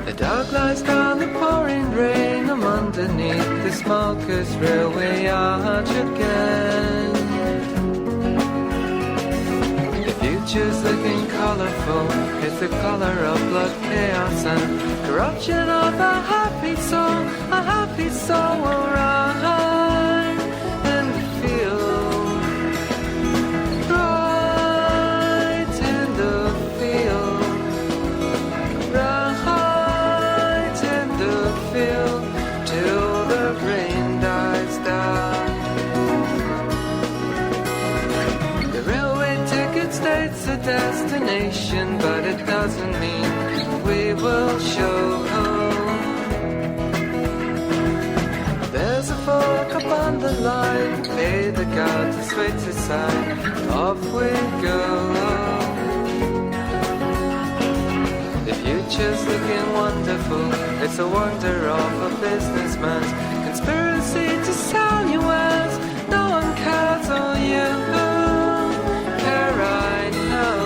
Speaker 6: The dark lies down the pouring rain. I'm underneath the Smokers Railway Arch again. The future's looking colourful. It's the colour of blood, chaos and corruption of a happy soul alright. Destination, but it doesn't mean we will show. There's a fork upon the line, pay the guard to switch aside, off we go. The future's looking wonderful, it's a wonder of a businessman's conspiracy to sell you as no one cares, oh you care right now.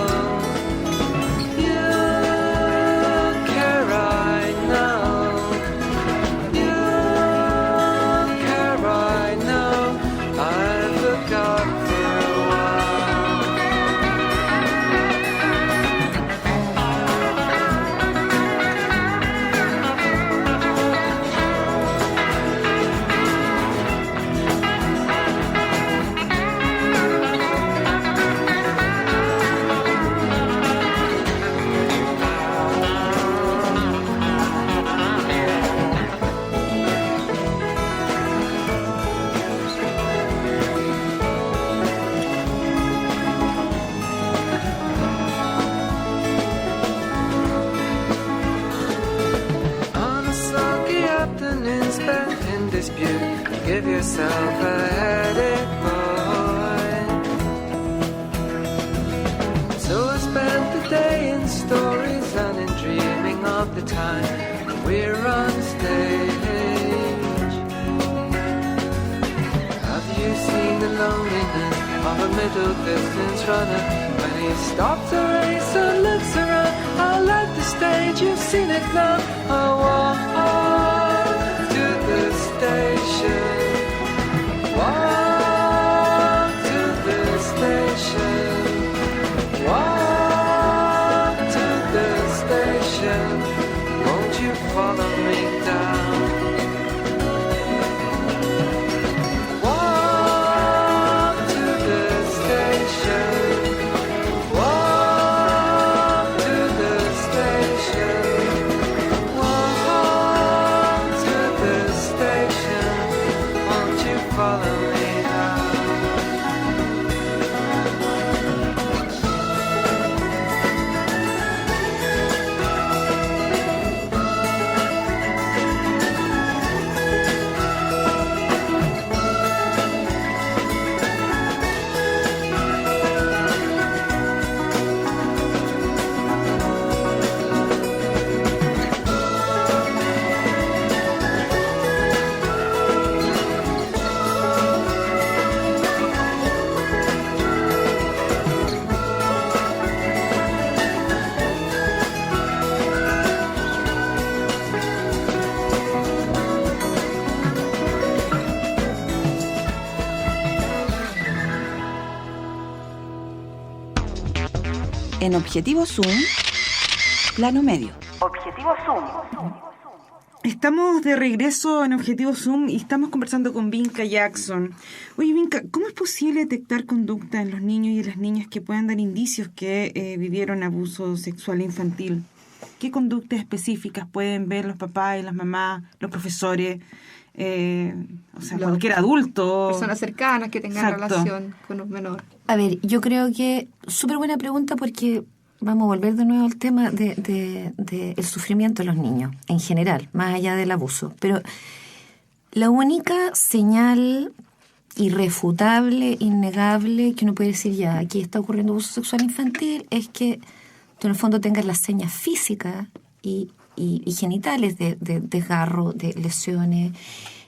Speaker 6: Give yourself a headache, boy. So I spent the day in stories and in dreaming of the time we're on stage. Have you seen the loneliness of a middle distance runner when he stops a race and looks around? I like the stage, you've seen it now. I walk to the station. Walk to the station. Walk to the station. Won't you follow me down? Walk to the station. Walk to the station. Walk to the station. Won't you follow me down?
Speaker 5: En Objetivo Zoom, plano medio.
Speaker 7: Objetivo Zoom.
Speaker 3: Estamos de regreso en Objetivo Zoom y estamos conversando con Vinca Jackson. Oye, Vinca, ¿cómo es posible detectar conducta en los niños y en las niñas que puedan dar indicios que vivieron abuso sexual infantil? ¿Qué conductas específicas pueden ver los papás y las mamás, los profesores, cualquier adulto?
Speaker 2: Personas cercanas que tengan relación con un menor.
Speaker 4: A ver, yo creo que súper buena pregunta porque vamos a volver de nuevo al tema de el sufrimiento de los niños en general, más allá del abuso. Pero la única señal irrefutable, innegable, que uno puede decir ya, aquí está ocurriendo abuso sexual infantil, es que tú en el fondo tengas las señas físicas y genitales de desgarro, de lesiones,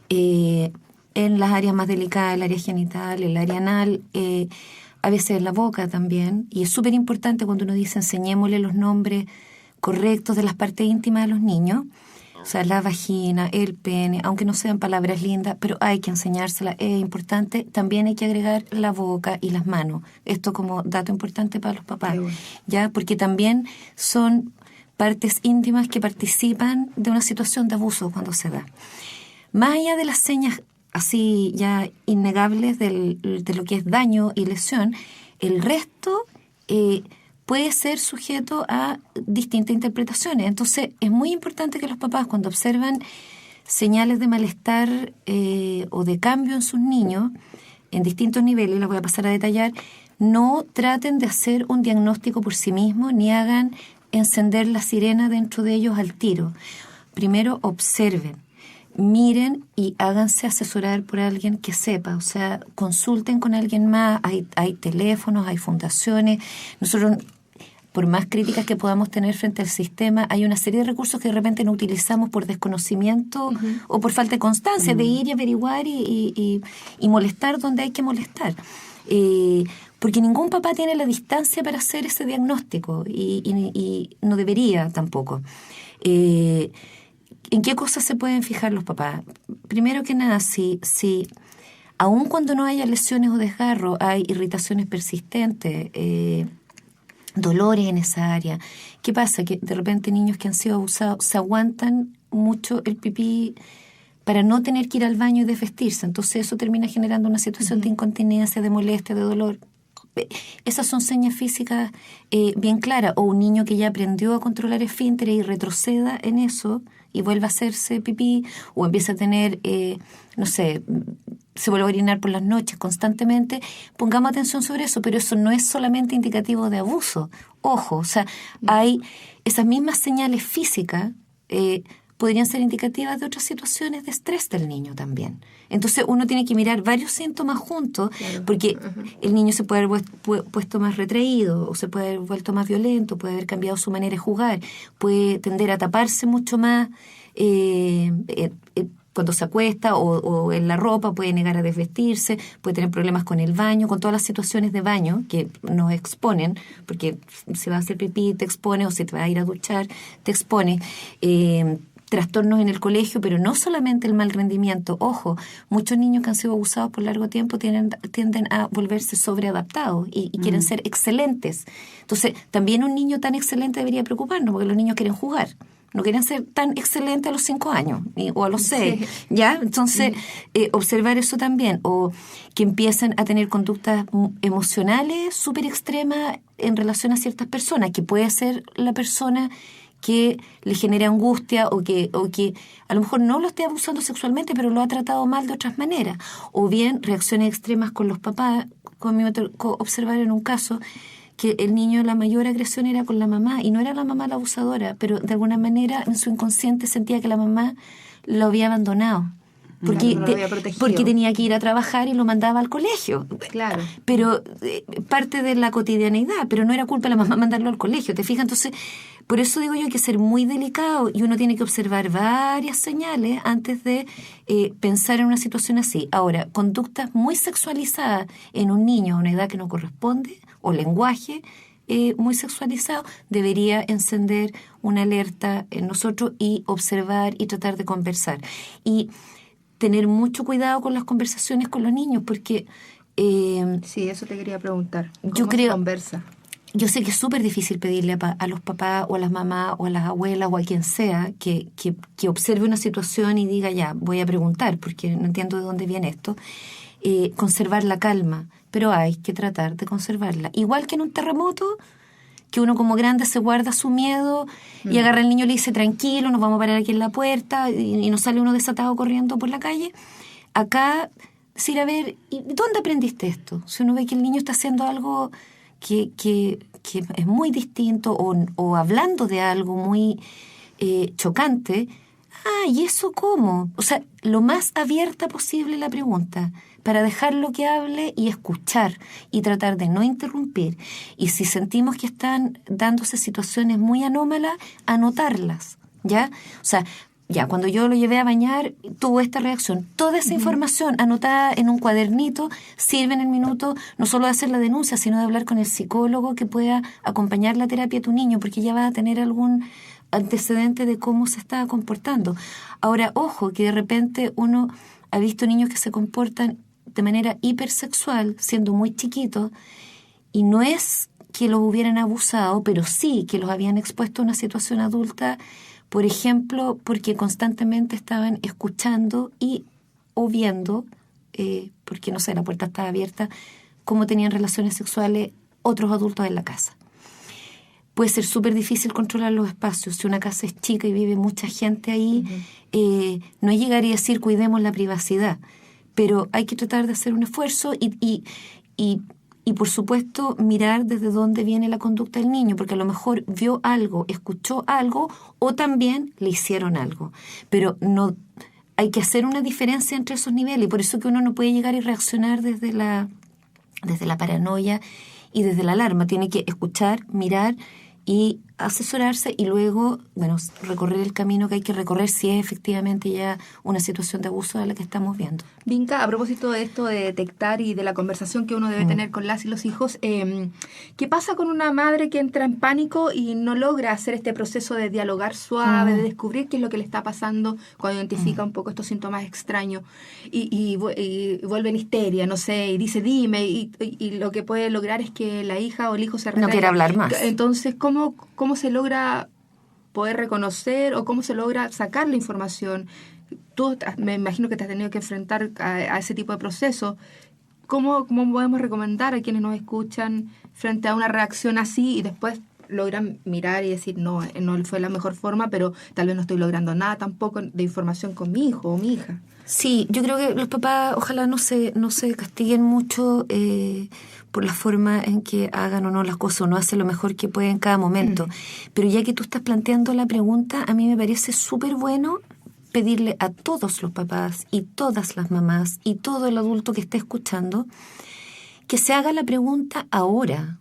Speaker 4: en las áreas más delicadas, el área genital, el área anal, a veces en la boca también. Y es súper importante cuando uno dice enseñémosle los nombres correctos de las partes íntimas de los niños, o sea, la vagina, el pene, aunque no sean palabras lindas, pero hay que enseñárselas, es importante. También hay que agregar la boca y las manos. Esto como dato importante para los papás, ¿ya? Porque también son partes íntimas que participan de una situación de abuso cuando se da. Más allá de las señas así ya innegables de lo que es daño y lesión, el resto puede ser sujeto a distintas interpretaciones. Entonces, es muy importante que los papás, cuando observan señales de malestar o de cambio en sus niños, en distintos niveles, las voy a pasar a detallar, no traten de hacer un diagnóstico por sí mismos, ni hagan encender la sirena dentro de ellos al tiro. Primero, observen, miren y háganse asesorar por alguien que sepa, o sea, consulten con alguien más, hay teléfonos, hay fundaciones. Nosotros, por más críticas que podamos tener frente al sistema, hay una serie de recursos que de repente no utilizamos por desconocimiento o por falta de constancia de ir y averiguar y molestar donde hay que molestar. Porque ningún papá tiene la distancia para hacer ese diagnóstico y no debería tampoco. ¿En qué cosas se pueden fijar los papás? Primero que nada, si aun cuando no haya lesiones o desgarro, hay irritaciones persistentes, dolores en esa área. ¿Qué pasa? Que de repente niños que han sido abusados se aguantan mucho el pipí para no tener que ir al baño y desvestirse. Entonces eso termina generando una situación de incontinencia, de molestia, de dolor. Esas son señas físicas bien claras. O un niño que ya aprendió a controlar esfínteres y retroceda en eso y vuelva a hacerse pipí, o empieza a tener, se vuelve a orinar por las noches constantemente. Pongamos atención sobre eso, pero eso no es solamente indicativo de abuso. Ojo, o sea, hay esas mismas señales físicas podrían ser indicativas de otras situaciones de estrés del niño también. Entonces uno tiene que mirar varios síntomas juntos, porque el niño se puede haber puesto más retraído, o se puede haber vuelto más violento, puede haber cambiado su manera de jugar, puede tender a taparse mucho más cuando se acuesta o en la ropa, puede negar a desvestirse, puede tener problemas con el baño, con todas las situaciones de baño que nos exponen, porque si vas a hacer pipí te expone, o si te vas a ir a duchar te expone. Trastornos en el colegio, pero no solamente el mal rendimiento. Ojo, muchos niños que han sido abusados por largo tiempo tienden a volverse sobreadaptados y quieren ser excelentes. Entonces, también un niño tan excelente debería preocuparnos, porque los niños quieren jugar. No quieren ser tan excelentes a los 5 años o a los 6, ¿ya? Entonces, observar eso también. O que empiecen a tener conductas emocionales súper extremas en relación a ciertas personas, que puede ser la persona que le genera angustia o que a lo mejor no lo esté abusando sexualmente, pero lo ha tratado mal de otras maneras. O bien reacciones extremas con los papás. Como me tocó observar en un caso que el niño, la mayor agresión era con la mamá, y no era la mamá la abusadora, pero de alguna manera en su inconsciente sentía que la mamá lo había abandonado. Porque tenía que ir a trabajar y lo mandaba al colegio.
Speaker 2: Claro.
Speaker 4: Pero parte de la cotidianeidad, pero no era culpa de la mamá mandarlo al colegio, ¿te fijas? Entonces, por eso digo yo, hay que ser muy delicado y uno tiene que observar varias señales antes de pensar en una situación así. Ahora, conductas muy sexualizadas en un niño a una edad que no corresponde, o lenguaje muy sexualizado, debería encender una alerta en nosotros y observar y tratar de conversar. Y tener mucho cuidado con las conversaciones con los niños, porque
Speaker 2: sí, eso te quería preguntar. ¿Cómo
Speaker 4: yo creo,
Speaker 2: se conversa?
Speaker 4: yo sé que es súper difícil pedirle a los papás o a las mamás o a las abuelas o a quien sea que observe una situación y diga, ya, voy a preguntar porque no entiendo de dónde viene esto. Conservar la calma, pero hay que tratar de conservarla. Igual que en un terremoto, que uno como grande se guarda su miedo y agarra al niño y le dice, tranquilo, nos vamos a parar aquí en la puerta, y no sale uno desatado corriendo por la calle. Acá, decir, a ver, ¿y dónde aprendiste esto? Si uno ve que el niño está haciendo algo que es muy distinto o hablando de algo muy chocante, ¿y eso cómo? O sea, lo más abierta posible la pregunta, para dejarlo que hable y escuchar y tratar de no interrumpir. Y si sentimos que están dándose situaciones muy anómalas, anotarlas, ¿ya? O sea, ya cuando yo lo llevé a bañar, tuvo esta reacción. Toda esa información anotada en un cuadernito sirve en el minuto no solo de hacer la denuncia, sino de hablar con el psicólogo que pueda acompañar la terapia a tu niño, porque ya va a tener algún antecedente de cómo se está comportando. Ahora, ojo, que de repente uno ha visto niños que se comportan de manera hipersexual, siendo muy chiquitos, y no es que los hubieran abusado, pero sí que los habían expuesto a una situación adulta, por ejemplo, porque constantemente estaban escuchando o viendo, porque no sé, la puerta estaba abierta, cómo tenían relaciones sexuales otros adultos en la casa. Puede ser súper difícil controlar los espacios. Si una casa es chica y vive mucha gente ahí, no es llegar y decir cuidemos la privacidad, pero hay que tratar de hacer un esfuerzo y por supuesto mirar desde dónde viene la conducta del niño, porque a lo mejor vio algo, escuchó algo o también le hicieron algo. Pero no hay que hacer una diferencia entre esos niveles, y por eso que uno no puede llegar y reaccionar desde la paranoia y desde la alarma. Tiene que escuchar, mirar y asesorarse y luego, bueno, recorrer el camino que hay que recorrer si es efectivamente ya una situación de abuso de la que estamos viendo.
Speaker 2: Vinca, a propósito de esto de detectar y de la conversación que uno debe tener con las y los hijos, ¿qué pasa con una madre que entra en pánico y no logra hacer este proceso de dialogar suave, de descubrir qué es lo que le está pasando cuando identifica un poco estos síntomas extraños y vuelve en histeria, no sé, y dice dime, y lo que puede lograr es que la hija o el hijo se retraiga?
Speaker 4: No quiere hablar más.
Speaker 2: Entonces, ¿cómo se logra poder reconocer o cómo se logra sacar la información? Tú me imagino que te has tenido que enfrentar a ese tipo de procesos. ¿Cómo podemos recomendar a quienes nos escuchan frente a una reacción así y después logran mirar y decir no fue la mejor forma, pero tal vez no estoy logrando nada tampoco de información con mi hijo o mi hija?
Speaker 4: Sí, yo creo que los papás ojalá no se castiguen mucho por la forma en que hagan o no las cosas, o no hacen lo mejor que pueden en cada momento. Pero ya que tú estás planteando la pregunta, a mí me parece súper bueno pedirle a todos los papás y todas las mamás y todo el adulto que esté escuchando que se haga la pregunta ahora,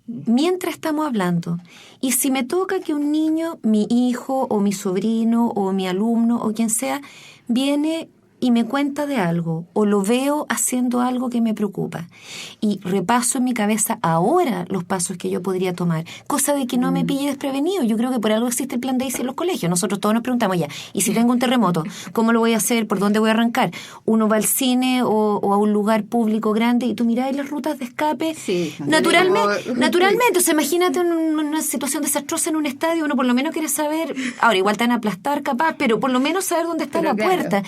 Speaker 4: mientras estamos hablando. Y si me toca que un niño, mi hijo o mi sobrino o mi alumno o quien sea, viene y me cuenta de algo, o lo veo haciendo algo que me preocupa, y repaso en mi cabeza ahora los pasos que yo podría tomar, cosa de que no me pille desprevenido. Yo creo que por algo existe el plan Daisy en los colegios. Nosotros todos nos preguntamos ya, ¿y si tengo un terremoto? ¿Cómo lo voy a hacer? ¿Por dónde voy a arrancar? Uno va al cine o a un lugar público grande y tú mirás las rutas de escape.
Speaker 2: Sí,
Speaker 4: naturalmente. O sea, imagínate una situación desastrosa en un estadio, uno por lo menos quiere saber, ahora igual te van a aplastar capaz, pero por lo menos saber dónde está la puerta.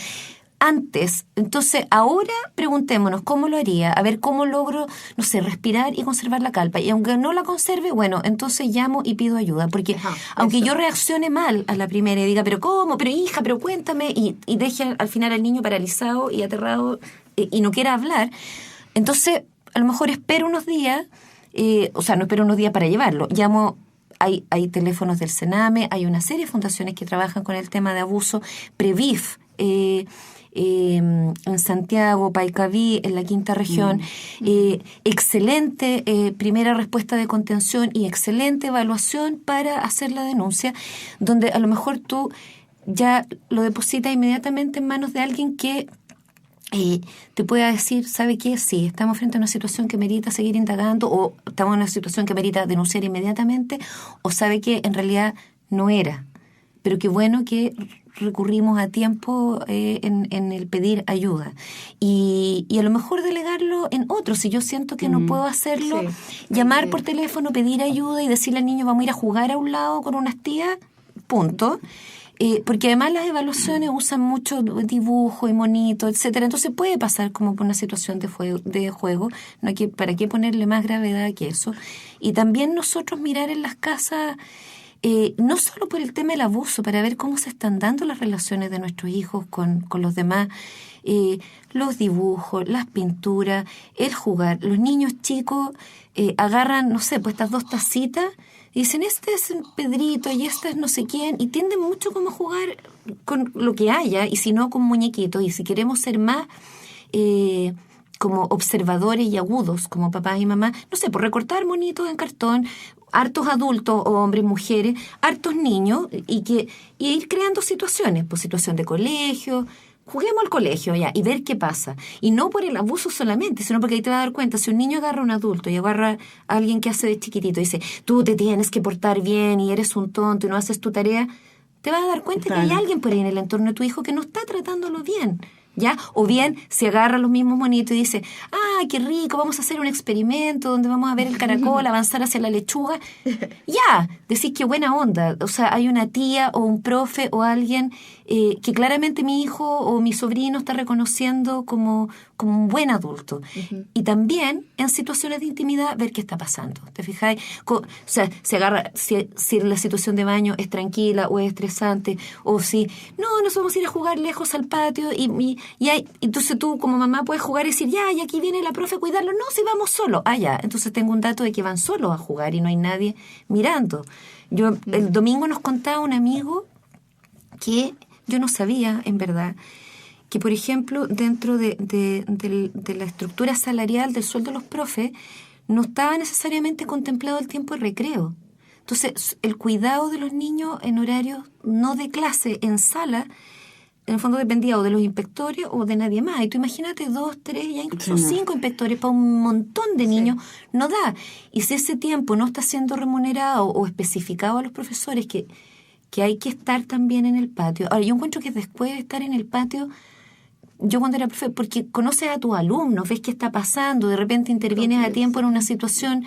Speaker 4: Antes, entonces ahora preguntémonos cómo lo haría, a ver cómo logro, no sé, respirar y conservar la calma. Y aunque no la conserve, bueno, entonces llamo y pido ayuda, porque aunque yo reaccione mal a la primera y diga, pero ¿cómo? Pero hija, pero cuéntame, y deje al final al niño paralizado y aterrado y no quiera hablar, entonces a lo mejor espero unos días, no espero unos días para llevarlo, llamo. Hay teléfonos del Sename, hay una serie de fundaciones que trabajan con el tema de abuso, Previf, en Santiago, Paicaví, en la quinta región, excelente primera respuesta de contención y excelente evaluación para hacer la denuncia, donde a lo mejor tú ya lo depositas inmediatamente en manos de alguien que te pueda decir, ¿sabe qué? Sí, estamos frente a una situación que merita seguir indagando, o estamos en una situación que merita denunciar inmediatamente, o sabe que en realidad no era. Pero qué bueno que recurrimos a tiempo en el pedir ayuda. Y a lo mejor delegarlo en otros. Si yo siento que no puedo hacerlo, llamar por teléfono, pedir ayuda y decirle al niño, vamos a ir a jugar a un lado con unas tías, punto. Porque además las evaluaciones usan mucho dibujo y monito, etcétera. Entonces puede pasar como por una situación de juego. No hay ¿para qué ponerle más gravedad que eso? Y también nosotros mirar en las casas, no solo por el tema del abuso, para ver cómo se están dando las relaciones de nuestros hijos con los demás, los dibujos, las pinturas, el jugar. Los niños chicos agarran, no sé, pues estas 2 tacitas y dicen, este es Pedrito y este es no sé quién, y tienden mucho como a jugar con lo que haya, y si no con muñequitos. Y si queremos ser más como observadores y agudos, como papás y mamás, no sé, por recortar monitos en cartón, hartos adultos o hombres, mujeres, hartos niños, y ir creando situaciones, pues situación de colegio. Juguemos al colegio ya y ver qué pasa. Y no por el abuso solamente, sino porque ahí te vas a dar cuenta, si un niño agarra a un adulto y agarra a alguien que hace de chiquitito y dice, tú te tienes que portar bien y eres un tonto y no haces tu tarea, te vas a dar cuenta que hay alguien por ahí en el entorno de tu hijo que no está tratándolo bien. ¿Ya? O bien se agarra los mismos monitos y dice, qué rico, vamos a hacer un experimento donde vamos a ver el caracol avanzar hacia la lechuga. Ya, decís qué buena onda. O sea, hay una tía o un profe o alguien que claramente mi hijo o mi sobrino está reconociendo como un buen adulto. Y también en situaciones de intimidad ver qué está pasando. ¿Te fijáis? O sea, se agarra si la situación de baño es tranquila o es estresante, o si nos vamos a ir a jugar lejos al patio y entonces tú como mamá puedes jugar y decir, y aquí viene la profe a cuidarlo. No, si vamos solos. Ya. Entonces tengo un dato de que van solos a jugar y no hay nadie mirando. El domingo nos contaba un amigo que yo no sabía, en verdad, que por ejemplo dentro de la estructura salarial del sueldo de los profes no estaba necesariamente contemplado el tiempo de recreo. Entonces el cuidado de los niños en horarios no de clase, en sala, en el fondo dependía o de los inspectores o de nadie más. Y tú imagínate 2, 3, ya incluso 5 inspectores para un montón de niños, no da. Y si ese tiempo no está siendo remunerado o especificado a los profesores que hay que estar también en el patio. Ahora, yo encuentro que después de estar en el patio, yo cuando era profe, porque conoces a tus alumnos, ves qué está pasando, de repente intervienes a tiempo en una situación,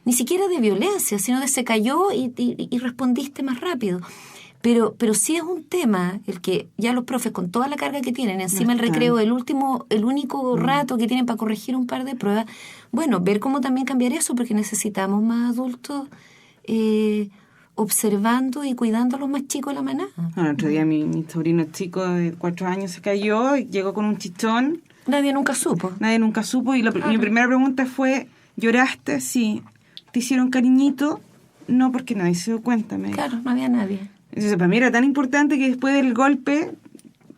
Speaker 4: ni siquiera de violencia, sino de se cayó y respondiste más rápido. Pero sí es un tema el que ya los profes con toda la carga que tienen, encima el recreo, el único rato que tienen para corregir un par de pruebas, bueno, ver cómo también cambiar eso, porque necesitamos más adultos observando y cuidando a los más chicos de la manada.
Speaker 3: El otro día mi sobrino chico de 4 años se cayó y llegó con un chichón.
Speaker 4: Nadie nunca supo
Speaker 3: Y mi primera pregunta fue, ¿lloraste? Sí. ¿Te hicieron cariñito? No, porque nadie se dio cuenta.
Speaker 4: Claro, no había nadie.
Speaker 3: Entonces, para mí era tan importante que después del golpe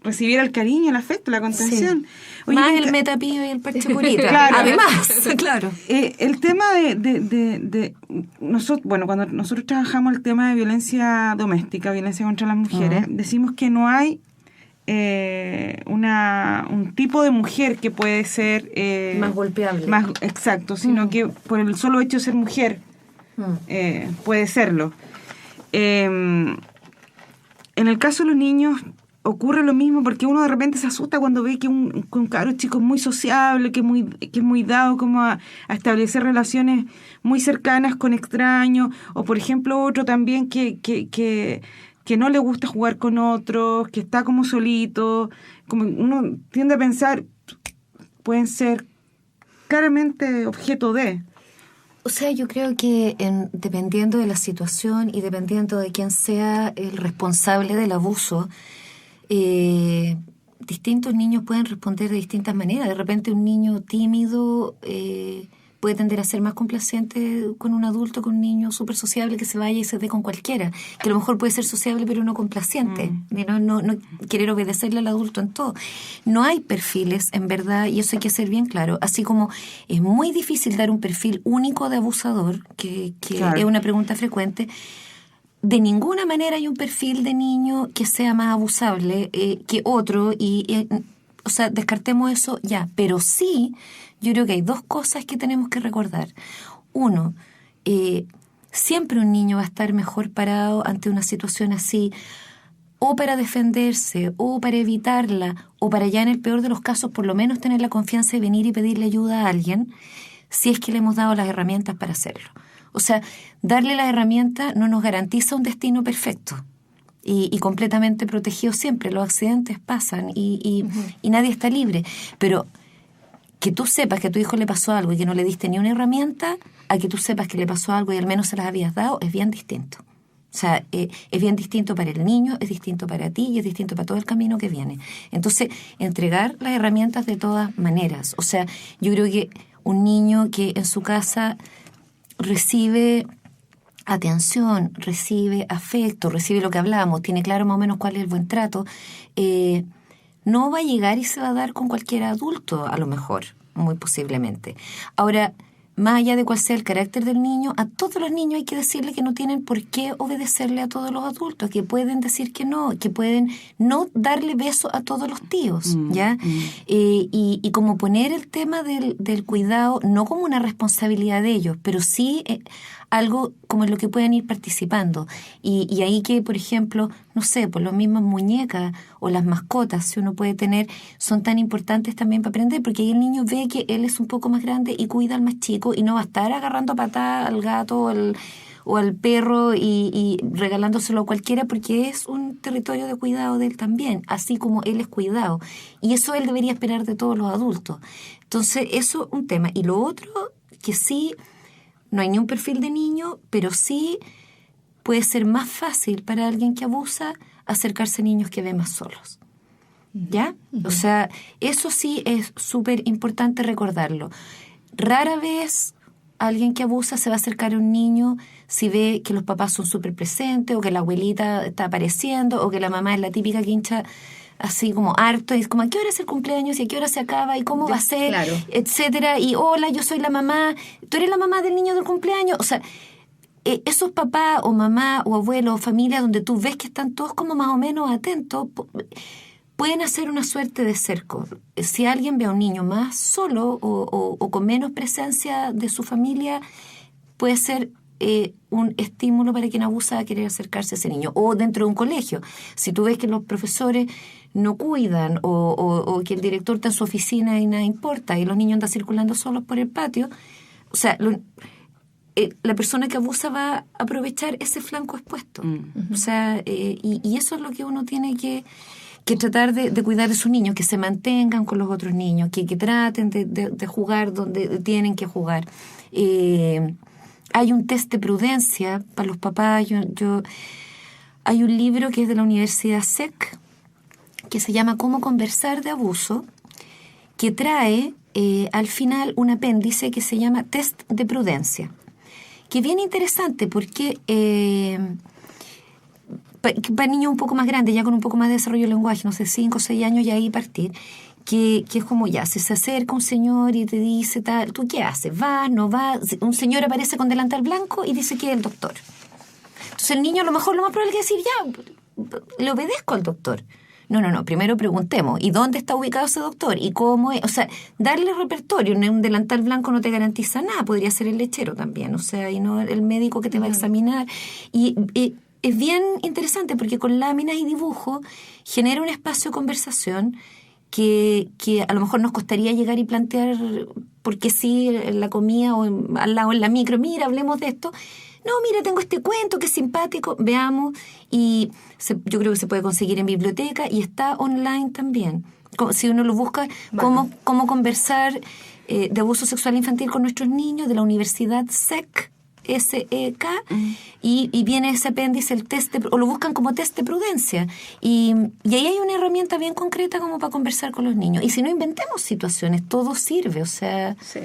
Speaker 3: recibiera el cariño, el afecto, la contención.
Speaker 4: Sí. Oye, más el metapío y el parche curita.
Speaker 3: Claro.
Speaker 4: Además, claro.
Speaker 3: El tema de nosotros, bueno, cuando nosotros trabajamos el tema de violencia doméstica, violencia contra las mujeres, decimos que no hay un tipo de mujer que puede ser
Speaker 4: más golpeable.
Speaker 3: Exacto, sino que por el solo hecho de ser mujer puede serlo. En el caso de los niños ocurre lo mismo, porque uno de repente se asusta cuando ve que un cabro chico es muy sociable, que es muy dado como a establecer relaciones muy cercanas con extraños, o por ejemplo otro también que no le gusta jugar con otros, que está como solito, como uno tiende a pensar, pueden ser claramente objeto de...
Speaker 4: O sea, yo creo que dependiendo de la situación y dependiendo de quién sea el responsable del abuso, distintos niños pueden responder de distintas maneras. De repente un niño tímido puede tender a ser más complaciente con un adulto, con un niño súper sociable que se vaya y se dé con cualquiera, que a lo mejor puede ser sociable pero no complaciente, no querer obedecerle al adulto en todo. No hay perfiles, en verdad, y eso hay que ser bien claro, así como es muy difícil dar un perfil único de abusador, que claro, es una pregunta frecuente. De ninguna manera hay un perfil de niño que sea más abusable que otro o sea, descartemos eso ya, pero sí, yo creo que hay 2 cosas que tenemos que recordar. Uno, siempre un niño va a estar mejor parado ante una situación así, o para defenderse, o para evitarla, o para ya en el peor de los casos por lo menos tener la confianza de venir y pedirle ayuda a alguien, si es que le hemos dado las herramientas para hacerlo. O sea, darle las herramientas no nos garantiza un destino perfecto y completamente protegido siempre. Los accidentes pasan y nadie está libre. Pero que tú sepas que a tu hijo le pasó algo y que no le diste ni una herramienta, a que tú sepas que le pasó algo y al menos se las habías dado, es bien distinto. O sea, es bien distinto para el niño, es distinto para ti y es distinto para todo el camino que viene. Entonces, entregar las herramientas de todas maneras. O sea, yo creo que un niño que en su casa recibe atención, recibe afecto, recibe lo que hablábamos, tiene claro más o menos cuál es el buen trato, no va a llegar y se va a dar con cualquier adulto, a lo mejor, muy posiblemente. Ahora, más allá de cuál sea el carácter del niño, a todos los niños hay que decirle que no tienen por qué obedecerle a todos los adultos, que pueden decir que no, que pueden no darle beso a todos los tíos, ¿ya? Y como poner el tema del cuidado no como una responsabilidad de ellos, pero sí algo como en lo que puedan ir participando. Y ahí que, por ejemplo, no sé, pues las mismas muñecas o las mascotas, si uno puede tener, son tan importantes también para aprender, porque ahí el niño ve que él es un poco más grande y cuida al más chico y no va a estar agarrando a patada al gato o al perro y regalándoselo a cualquiera, porque es un territorio de cuidado de él también, así como él es cuidado. Y eso él debería esperar de todos los adultos. Entonces, eso es un tema. Y lo otro, que sí, no hay ni un perfil de niño, pero sí puede ser más fácil para alguien que abusa acercarse a niños que ve más solos. ¿Ya? O sea, eso sí es súper importante recordarlo. Rara vez alguien que abusa se va a acercar a un niño si ve que los papás son súper presentes o que la abuelita está apareciendo o que la mamá es la típica que hincha así como harto y es como ¿a qué hora es el cumpleaños y a qué hora se acaba y cómo va a ser? Claro. Etcétera. Y hola, yo soy la mamá, tú eres la mamá del niño del cumpleaños. O sea, esos papás o mamá o abuelo o familia donde tú ves que están todos como más o menos atentos, pueden hacer una suerte de cerco. Si alguien ve a un niño más solo o con menos presencia de su familia, puede ser un estímulo para quien abusa a querer acercarse a ese niño. O dentro de un colegio, si tú ves que los profesores no cuidan o que el director está en su oficina y nada importa y los niños andan circulando solos por el patio, o sea, la persona que abusa va a aprovechar ese flanco expuesto. O sea, y eso es lo que uno tiene que tratar de cuidar de sus niños, que se mantengan con los otros niños, que traten de jugar donde tienen que jugar. Hay un test de prudencia para los papás. Hay un libro que es de la Universidad SEC que se llama Cómo conversar de abuso, que trae al final un apéndice que se llama test de prudencia, que es bien interesante porque para niños un poco más grandes, ya con un poco más de desarrollo del lenguaje, no sé, 5 o 6 años, ya ahí partir, que es como ya, si se acerca un señor y te dice tal, ¿tú qué haces? ¿Vas? ¿No vas? Un señor aparece con delantal blanco y dice que es el doctor. Entonces el niño a lo mejor lo más probable es decir, ya, le obedezco al doctor. No, primero preguntemos, ¿y dónde está ubicado ese doctor? ¿Y cómo es? O sea, darle repertorio, un delantal blanco no te garantiza nada, podría ser el lechero también, o sea, y no el médico que te va a examinar. Y es bien interesante porque con láminas y dibujos genera un espacio de conversación que a lo mejor nos costaría llegar y plantear, porque sí, en la comida o al lado en la micro, mira, hablemos de esto. No, mira, tengo este cuento que es simpático, veamos. Y yo creo que se puede conseguir en biblioteca y está online también. Si uno lo busca, bueno. cómo conversar de abuso sexual infantil con nuestros niños, de la Universidad SEC, SEK, y viene ese apéndice, el test o lo buscan como test de prudencia. Y ahí hay una herramienta bien concreta como para conversar con los niños. Y si no inventemos situaciones, todo sirve, o sea... Sí.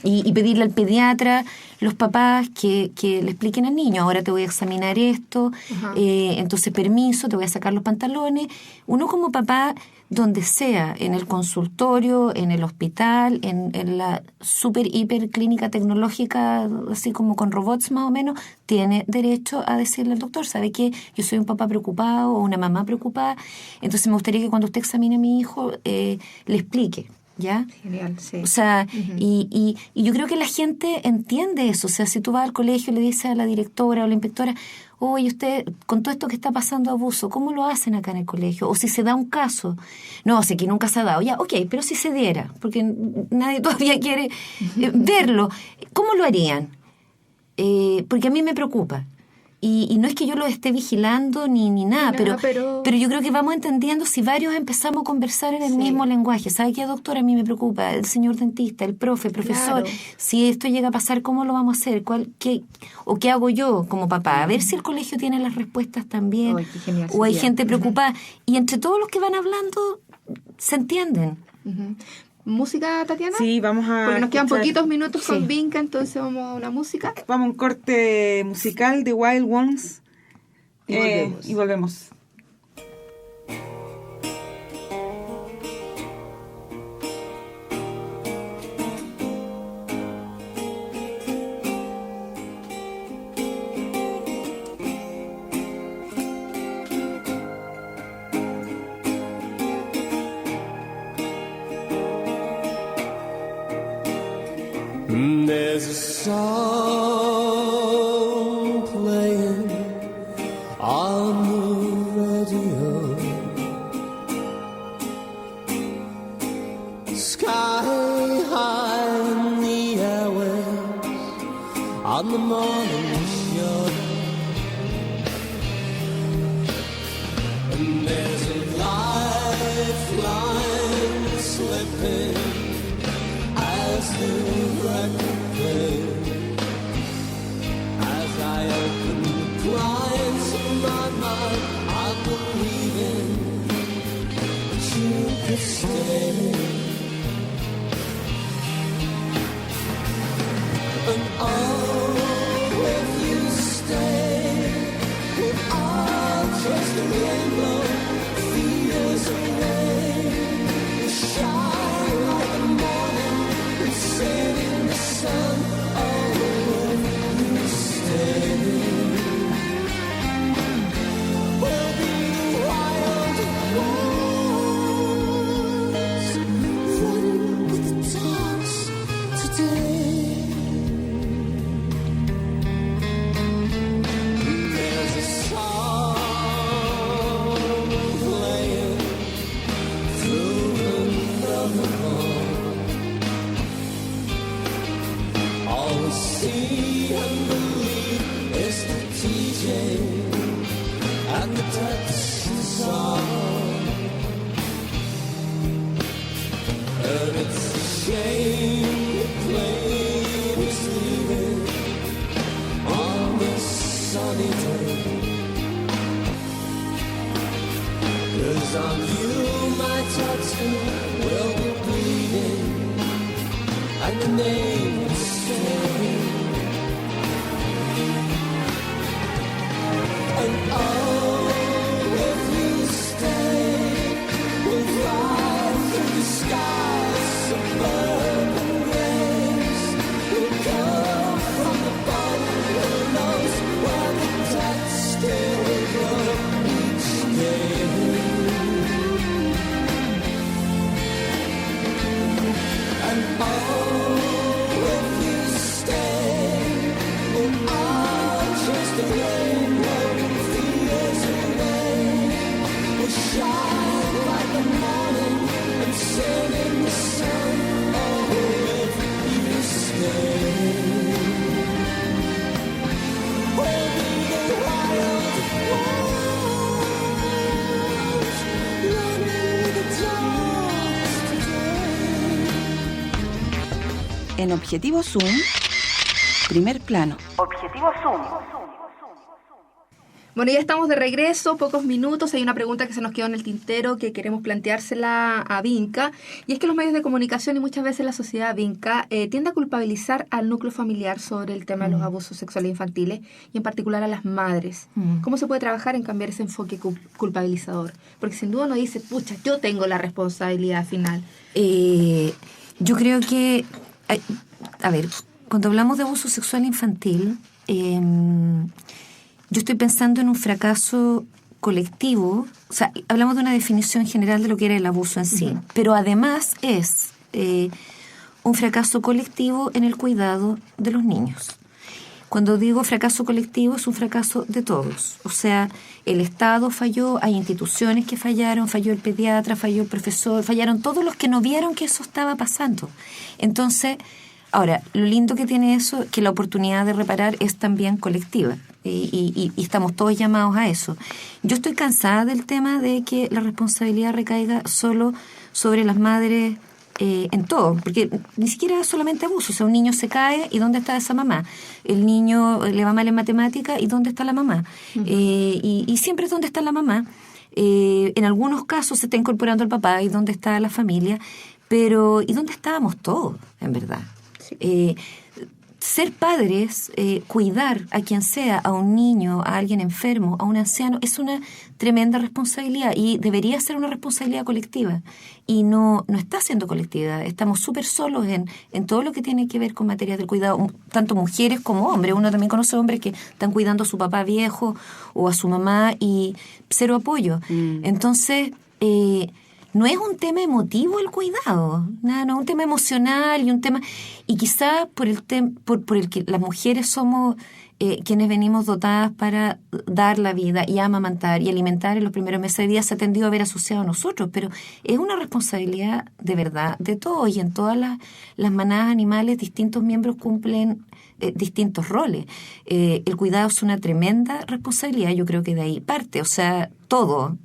Speaker 4: Y pedirle al pediatra, los papás, que le expliquen al niño, ahora te voy a examinar esto, entonces permiso, te voy a sacar los pantalones. Uno como papá, donde sea, en el consultorio, en el hospital, en la super hiper clínica tecnológica, así como con robots más o menos, tiene derecho a decirle al doctor, ¿sabe qué? Yo soy un papá preocupado o una mamá preocupada, entonces me gustaría que cuando usted examine a mi hijo le explique. ¿Ya?
Speaker 2: Genial, sí.
Speaker 4: O sea, y yo creo que la gente entiende eso. O sea, si tú vas al colegio y le dices a la directora o la inspectora, oye, usted, con todo esto que está pasando abuso, ¿cómo lo hacen acá en el colegio? O si se da un caso. No, sé que nunca se ha dado. Ya, ok, pero si se diera, porque nadie todavía quiere verlo. ¿Cómo lo harían? Porque a mí me preocupa. Y no es que yo lo esté vigilando ni nada, pero yo creo que vamos entendiendo si varios empezamos a conversar en el mismo lenguaje. ¿Sabe qué, doctora? A mí me preocupa el señor dentista, el profesor. Claro. Si esto llega a pasar, ¿cómo lo vamos a hacer? ¿Qué hago yo como papá? A ver si el colegio tiene las respuestas también.
Speaker 2: Ay, qué genial
Speaker 4: o hay
Speaker 2: sería.
Speaker 4: gente preocupada. Y entre todos los que van hablando, se entienden.
Speaker 2: ¿Música, Tatiana?
Speaker 3: Sí, vamos a...
Speaker 2: Porque nos quedan
Speaker 3: escuchar,
Speaker 2: poquitos minutos con Vinca, entonces vamos a una música.
Speaker 3: Vamos a un corte musical de Wild Ones.
Speaker 2: Y
Speaker 3: volvemos.
Speaker 7: There's a song playing on the radio, sky high in the airwaves on the morning show, and there's a lifeline slipping as the record plays. As I open the blinds of my mind, I'm believing that you could stay. And oh, if you stay, we'll all trust the rainbow feels away. We'll shine like the morning and sing in the sun. Oh, if you stay, we'll be the wild ones, running with the dogs today. There's a song playing through another hall. All we see and believe is the TJ and the text song. And it's a shame the plane is leaving on this sunny day. 'Cause on you my tattoo will be bleeding and the name will stay. And oh, if you stay, we'll fly through the skies, suburban grace. We'll go from the bottom, who knows where the dead still go each day. And oh, if you stay, we'll all chase the rainbow fears away. We'll shine like the morning and sing in the sun. Oh, if you stay, we'll be the wild ones, running with the dogs today.
Speaker 5: En Objetivo Zoom, primer plano.
Speaker 2: Bueno, ya estamos de regreso, pocos minutos. Hay una pregunta que se nos quedó en el tintero que queremos planteársela a Vinca. Y es que los medios de comunicación y muchas veces la sociedad, Vinca, tiende a culpabilizar al núcleo familiar sobre el tema de los abusos sexuales infantiles y en particular a las madres. ¿Cómo se puede trabajar en cambiar ese enfoque culpabilizador? Porque sin duda uno dice, pucha, yo tengo la responsabilidad final.
Speaker 4: Yo creo que, a ver, cuando hablamos de abuso sexual infantil, yo estoy pensando en un fracaso colectivo. O sea, hablamos de una definición general de lo que era el abuso en sí, pero además es un fracaso colectivo en el cuidado de los niños. Cuando digo fracaso colectivo, es un fracaso de todos. O sea, el Estado falló, hay instituciones que fallaron, falló el pediatra, falló el profesor, fallaron todos los que no vieron que eso estaba pasando. Entonces, ahora, lo lindo que tiene eso, que la oportunidad de reparar es también colectiva. Y estamos todos llamados a eso. Yo estoy cansada del tema de que la responsabilidad recaiga solo sobre las madres en todo, porque ni siquiera es solamente abuso. O sea, un niño se cae y ¿dónde está esa mamá? El niño le va mal en matemática y ¿dónde está la mamá? Y siempre es ¿dónde está la mamá? En algunos casos se está incorporando el papá y ¿dónde está la familia? Pero ¿y dónde estábamos todos, en verdad? Sí. Ser padres, cuidar a quien sea, a un niño, a alguien enfermo, a un anciano, es una tremenda responsabilidad y debería ser una responsabilidad colectiva. Y no está siendo colectiva. Estamos súper solos en todo lo que tiene que ver con materias del cuidado, tanto mujeres como hombres. Uno también conoce hombres que están cuidando a su papá viejo o a su mamá y cero apoyo. Entonces, no es un tema emotivo el cuidado, no es un tema emocional y un tema... Y quizá por el que las mujeres somos quienes venimos dotadas para dar la vida y amamantar y alimentar en los primeros meses de vida, se ha tendido a ver asociado a nosotros, pero es una responsabilidad de verdad de todos, y en todas las manadas animales distintos miembros cumplen distintos roles. El cuidado es una tremenda responsabilidad, yo creo que de ahí parte, o sea, todo.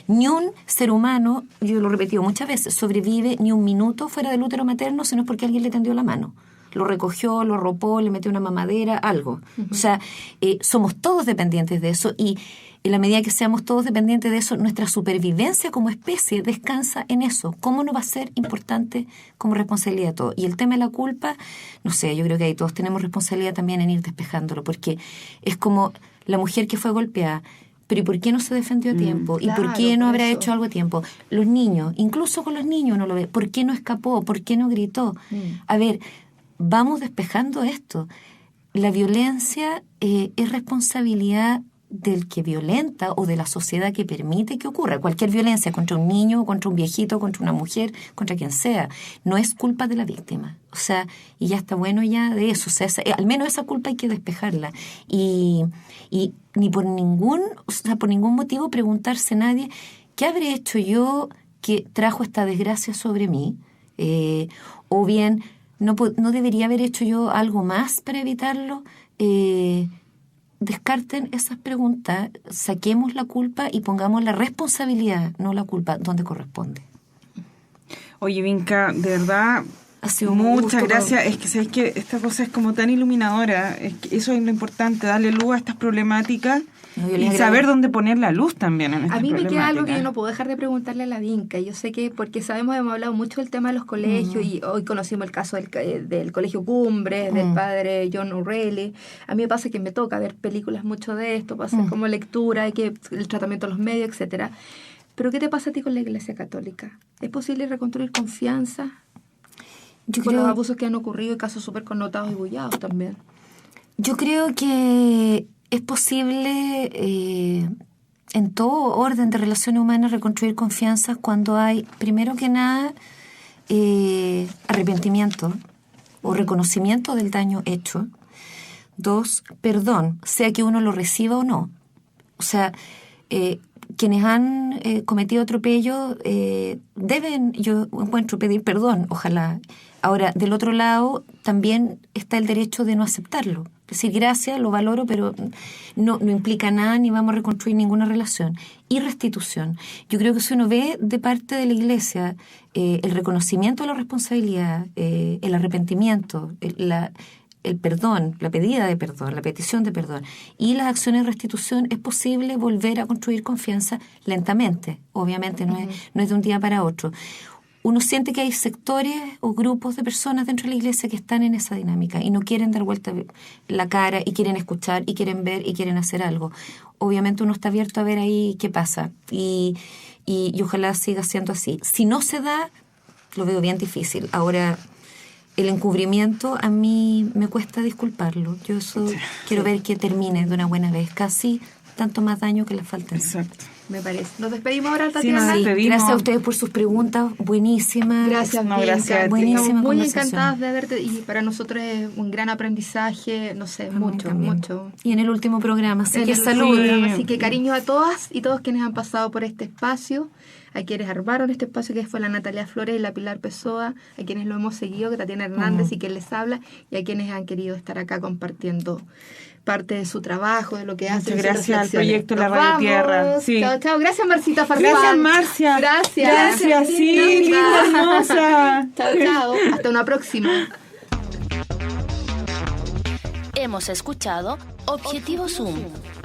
Speaker 4: Ni un ser humano, yo lo he repetido muchas veces, sobrevive ni un minuto fuera del útero materno, sino porque alguien le tendió la mano. Lo recogió, lo arropó, le metió una mamadera, algo. O sea, somos todos dependientes de eso, y en la medida que seamos todos dependientes de eso, nuestra supervivencia como especie descansa en eso. ¿Cómo no va a ser importante como responsabilidad de todo? Y el tema de la culpa, no sé, yo creo que ahí todos tenemos responsabilidad también en ir despejándolo, porque es como la mujer que fue golpeada. Pero ¿y por qué no se defendió a tiempo?
Speaker 2: Claro,
Speaker 4: ¿y por qué no habrá
Speaker 2: eso.
Speaker 4: hecho algo a tiempo? Los niños, incluso con los niños uno lo ve. ¿Por qué no escapó? ¿Por qué no gritó? A ver, vamos despejando esto. La violencia es responsabilidad del que violenta o de la sociedad que permite que ocurra. Cualquier violencia contra un niño, contra un viejito, contra una mujer, contra quien sea, no es culpa de la víctima. O sea, y ya está bueno ya de eso. O sea, al menos esa culpa hay que despejarla. Y ni por ningún motivo preguntarse nadie, ¿qué habré hecho yo que trajo esta desgracia sobre mí? O bien, ¿no debería haber hecho yo algo más para evitarlo? Descarten esas preguntas, saquemos la culpa y pongamos la responsabilidad, no la culpa, donde corresponde.
Speaker 3: Oye, Vinca, de verdad,
Speaker 4: Ha sido
Speaker 3: muchas gracias. Es que sabes que esta cosa es como tan iluminadora. Es que eso es lo importante, darle luz a estas problemáticas y saber dónde poner la luz también en estas problemáticas.
Speaker 2: A mí me queda algo que yo no puedo dejar de preguntarle a la Vinca. Yo sé que, porque hemos hablado mucho del tema de los colegios, y hoy conocimos el caso del Colegio Cumbres, del padre John O'Reilly. A mí me pasa que me toca ver películas mucho de esto, para hacer como lectura, el tratamiento de los medios, etcétera. Pero ¿qué te pasa a ti con la Iglesia Católica? ¿Es posible reconstruir confianza con los abusos que han ocurrido y casos súper connotados y bullados también?
Speaker 4: Yo creo que es posible en todo orden de relaciones humanas reconstruir confianza cuando hay, primero que nada, arrepentimiento o reconocimiento del daño hecho. 2, perdón, sea que uno lo reciba o no. O sea, quienes han cometido atropello deben, yo encuentro, pedir perdón, ojalá. Ahora, del otro lado, también está el derecho de no aceptarlo. Es decir, gracias, lo valoro, pero no implica nada ni vamos a reconstruir ninguna relación. Y restitución. Yo creo que si uno ve de parte de la Iglesia el reconocimiento de la responsabilidad, el arrepentimiento, el perdón, la pedida de perdón, la petición de perdón y las acciones de restitución, es posible volver a construir confianza lentamente. Obviamente no es de un día para otro. Uno siente que hay sectores o grupos de personas dentro de la Iglesia que están en esa dinámica y no quieren dar vuelta la cara y quieren escuchar y quieren ver y quieren hacer algo. Obviamente uno está abierto a ver ahí qué pasa y ojalá siga siendo así. Si no se da, lo veo bien difícil. Ahora, el encubrimiento a mí me cuesta disculparlo. Yo quiero ver que termine de una buena vez. Casi tanto más daño que le falta.
Speaker 3: Exacto.
Speaker 2: Me parece. Nos despedimos ahora, Tatiana.
Speaker 3: nos despedimos.
Speaker 4: Gracias a ustedes por sus preguntas, buenísimas.
Speaker 2: Gracias,
Speaker 3: No,
Speaker 2: Bianca.
Speaker 3: gracias a ti.
Speaker 4: Buenísima
Speaker 2: Estamos muy
Speaker 4: conversación.
Speaker 2: encantadas de verte y para nosotros es un gran aprendizaje, no sé,
Speaker 4: A mí
Speaker 2: mucho,
Speaker 4: también.
Speaker 2: mucho.
Speaker 4: Y en el último programa, así
Speaker 2: En
Speaker 4: que
Speaker 2: el
Speaker 4: salud.
Speaker 2: programa. Así que cariño a todas y todos quienes han pasado por este espacio, a quienes armaron este espacio que fue la Natalia Flores y la Pilar Pessoa, a quienes lo hemos seguido, que Tatiana Hernández y quien les habla, y a quienes han querido estar acá compartiendo parte de su trabajo, de lo que hacen.
Speaker 3: Muchas gracias al
Speaker 2: sus
Speaker 3: proyecto La
Speaker 2: Nos
Speaker 3: Radio
Speaker 2: vamos.
Speaker 3: Tierra. Sí.
Speaker 2: Chao, chao. Gracias, Marcita Farfán.
Speaker 3: Gracias, Marcia.
Speaker 2: Gracias.
Speaker 3: Gracias, sí, linda, hermosa.
Speaker 2: Chao, chao. Hasta una próxima.
Speaker 1: Hemos escuchado Objetivo Zoom,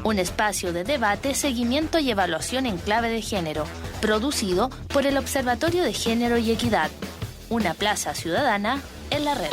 Speaker 1: un espacio de debate, seguimiento y evaluación en clave de género, producido por el Observatorio de Género y Equidad, una plaza ciudadana en la red.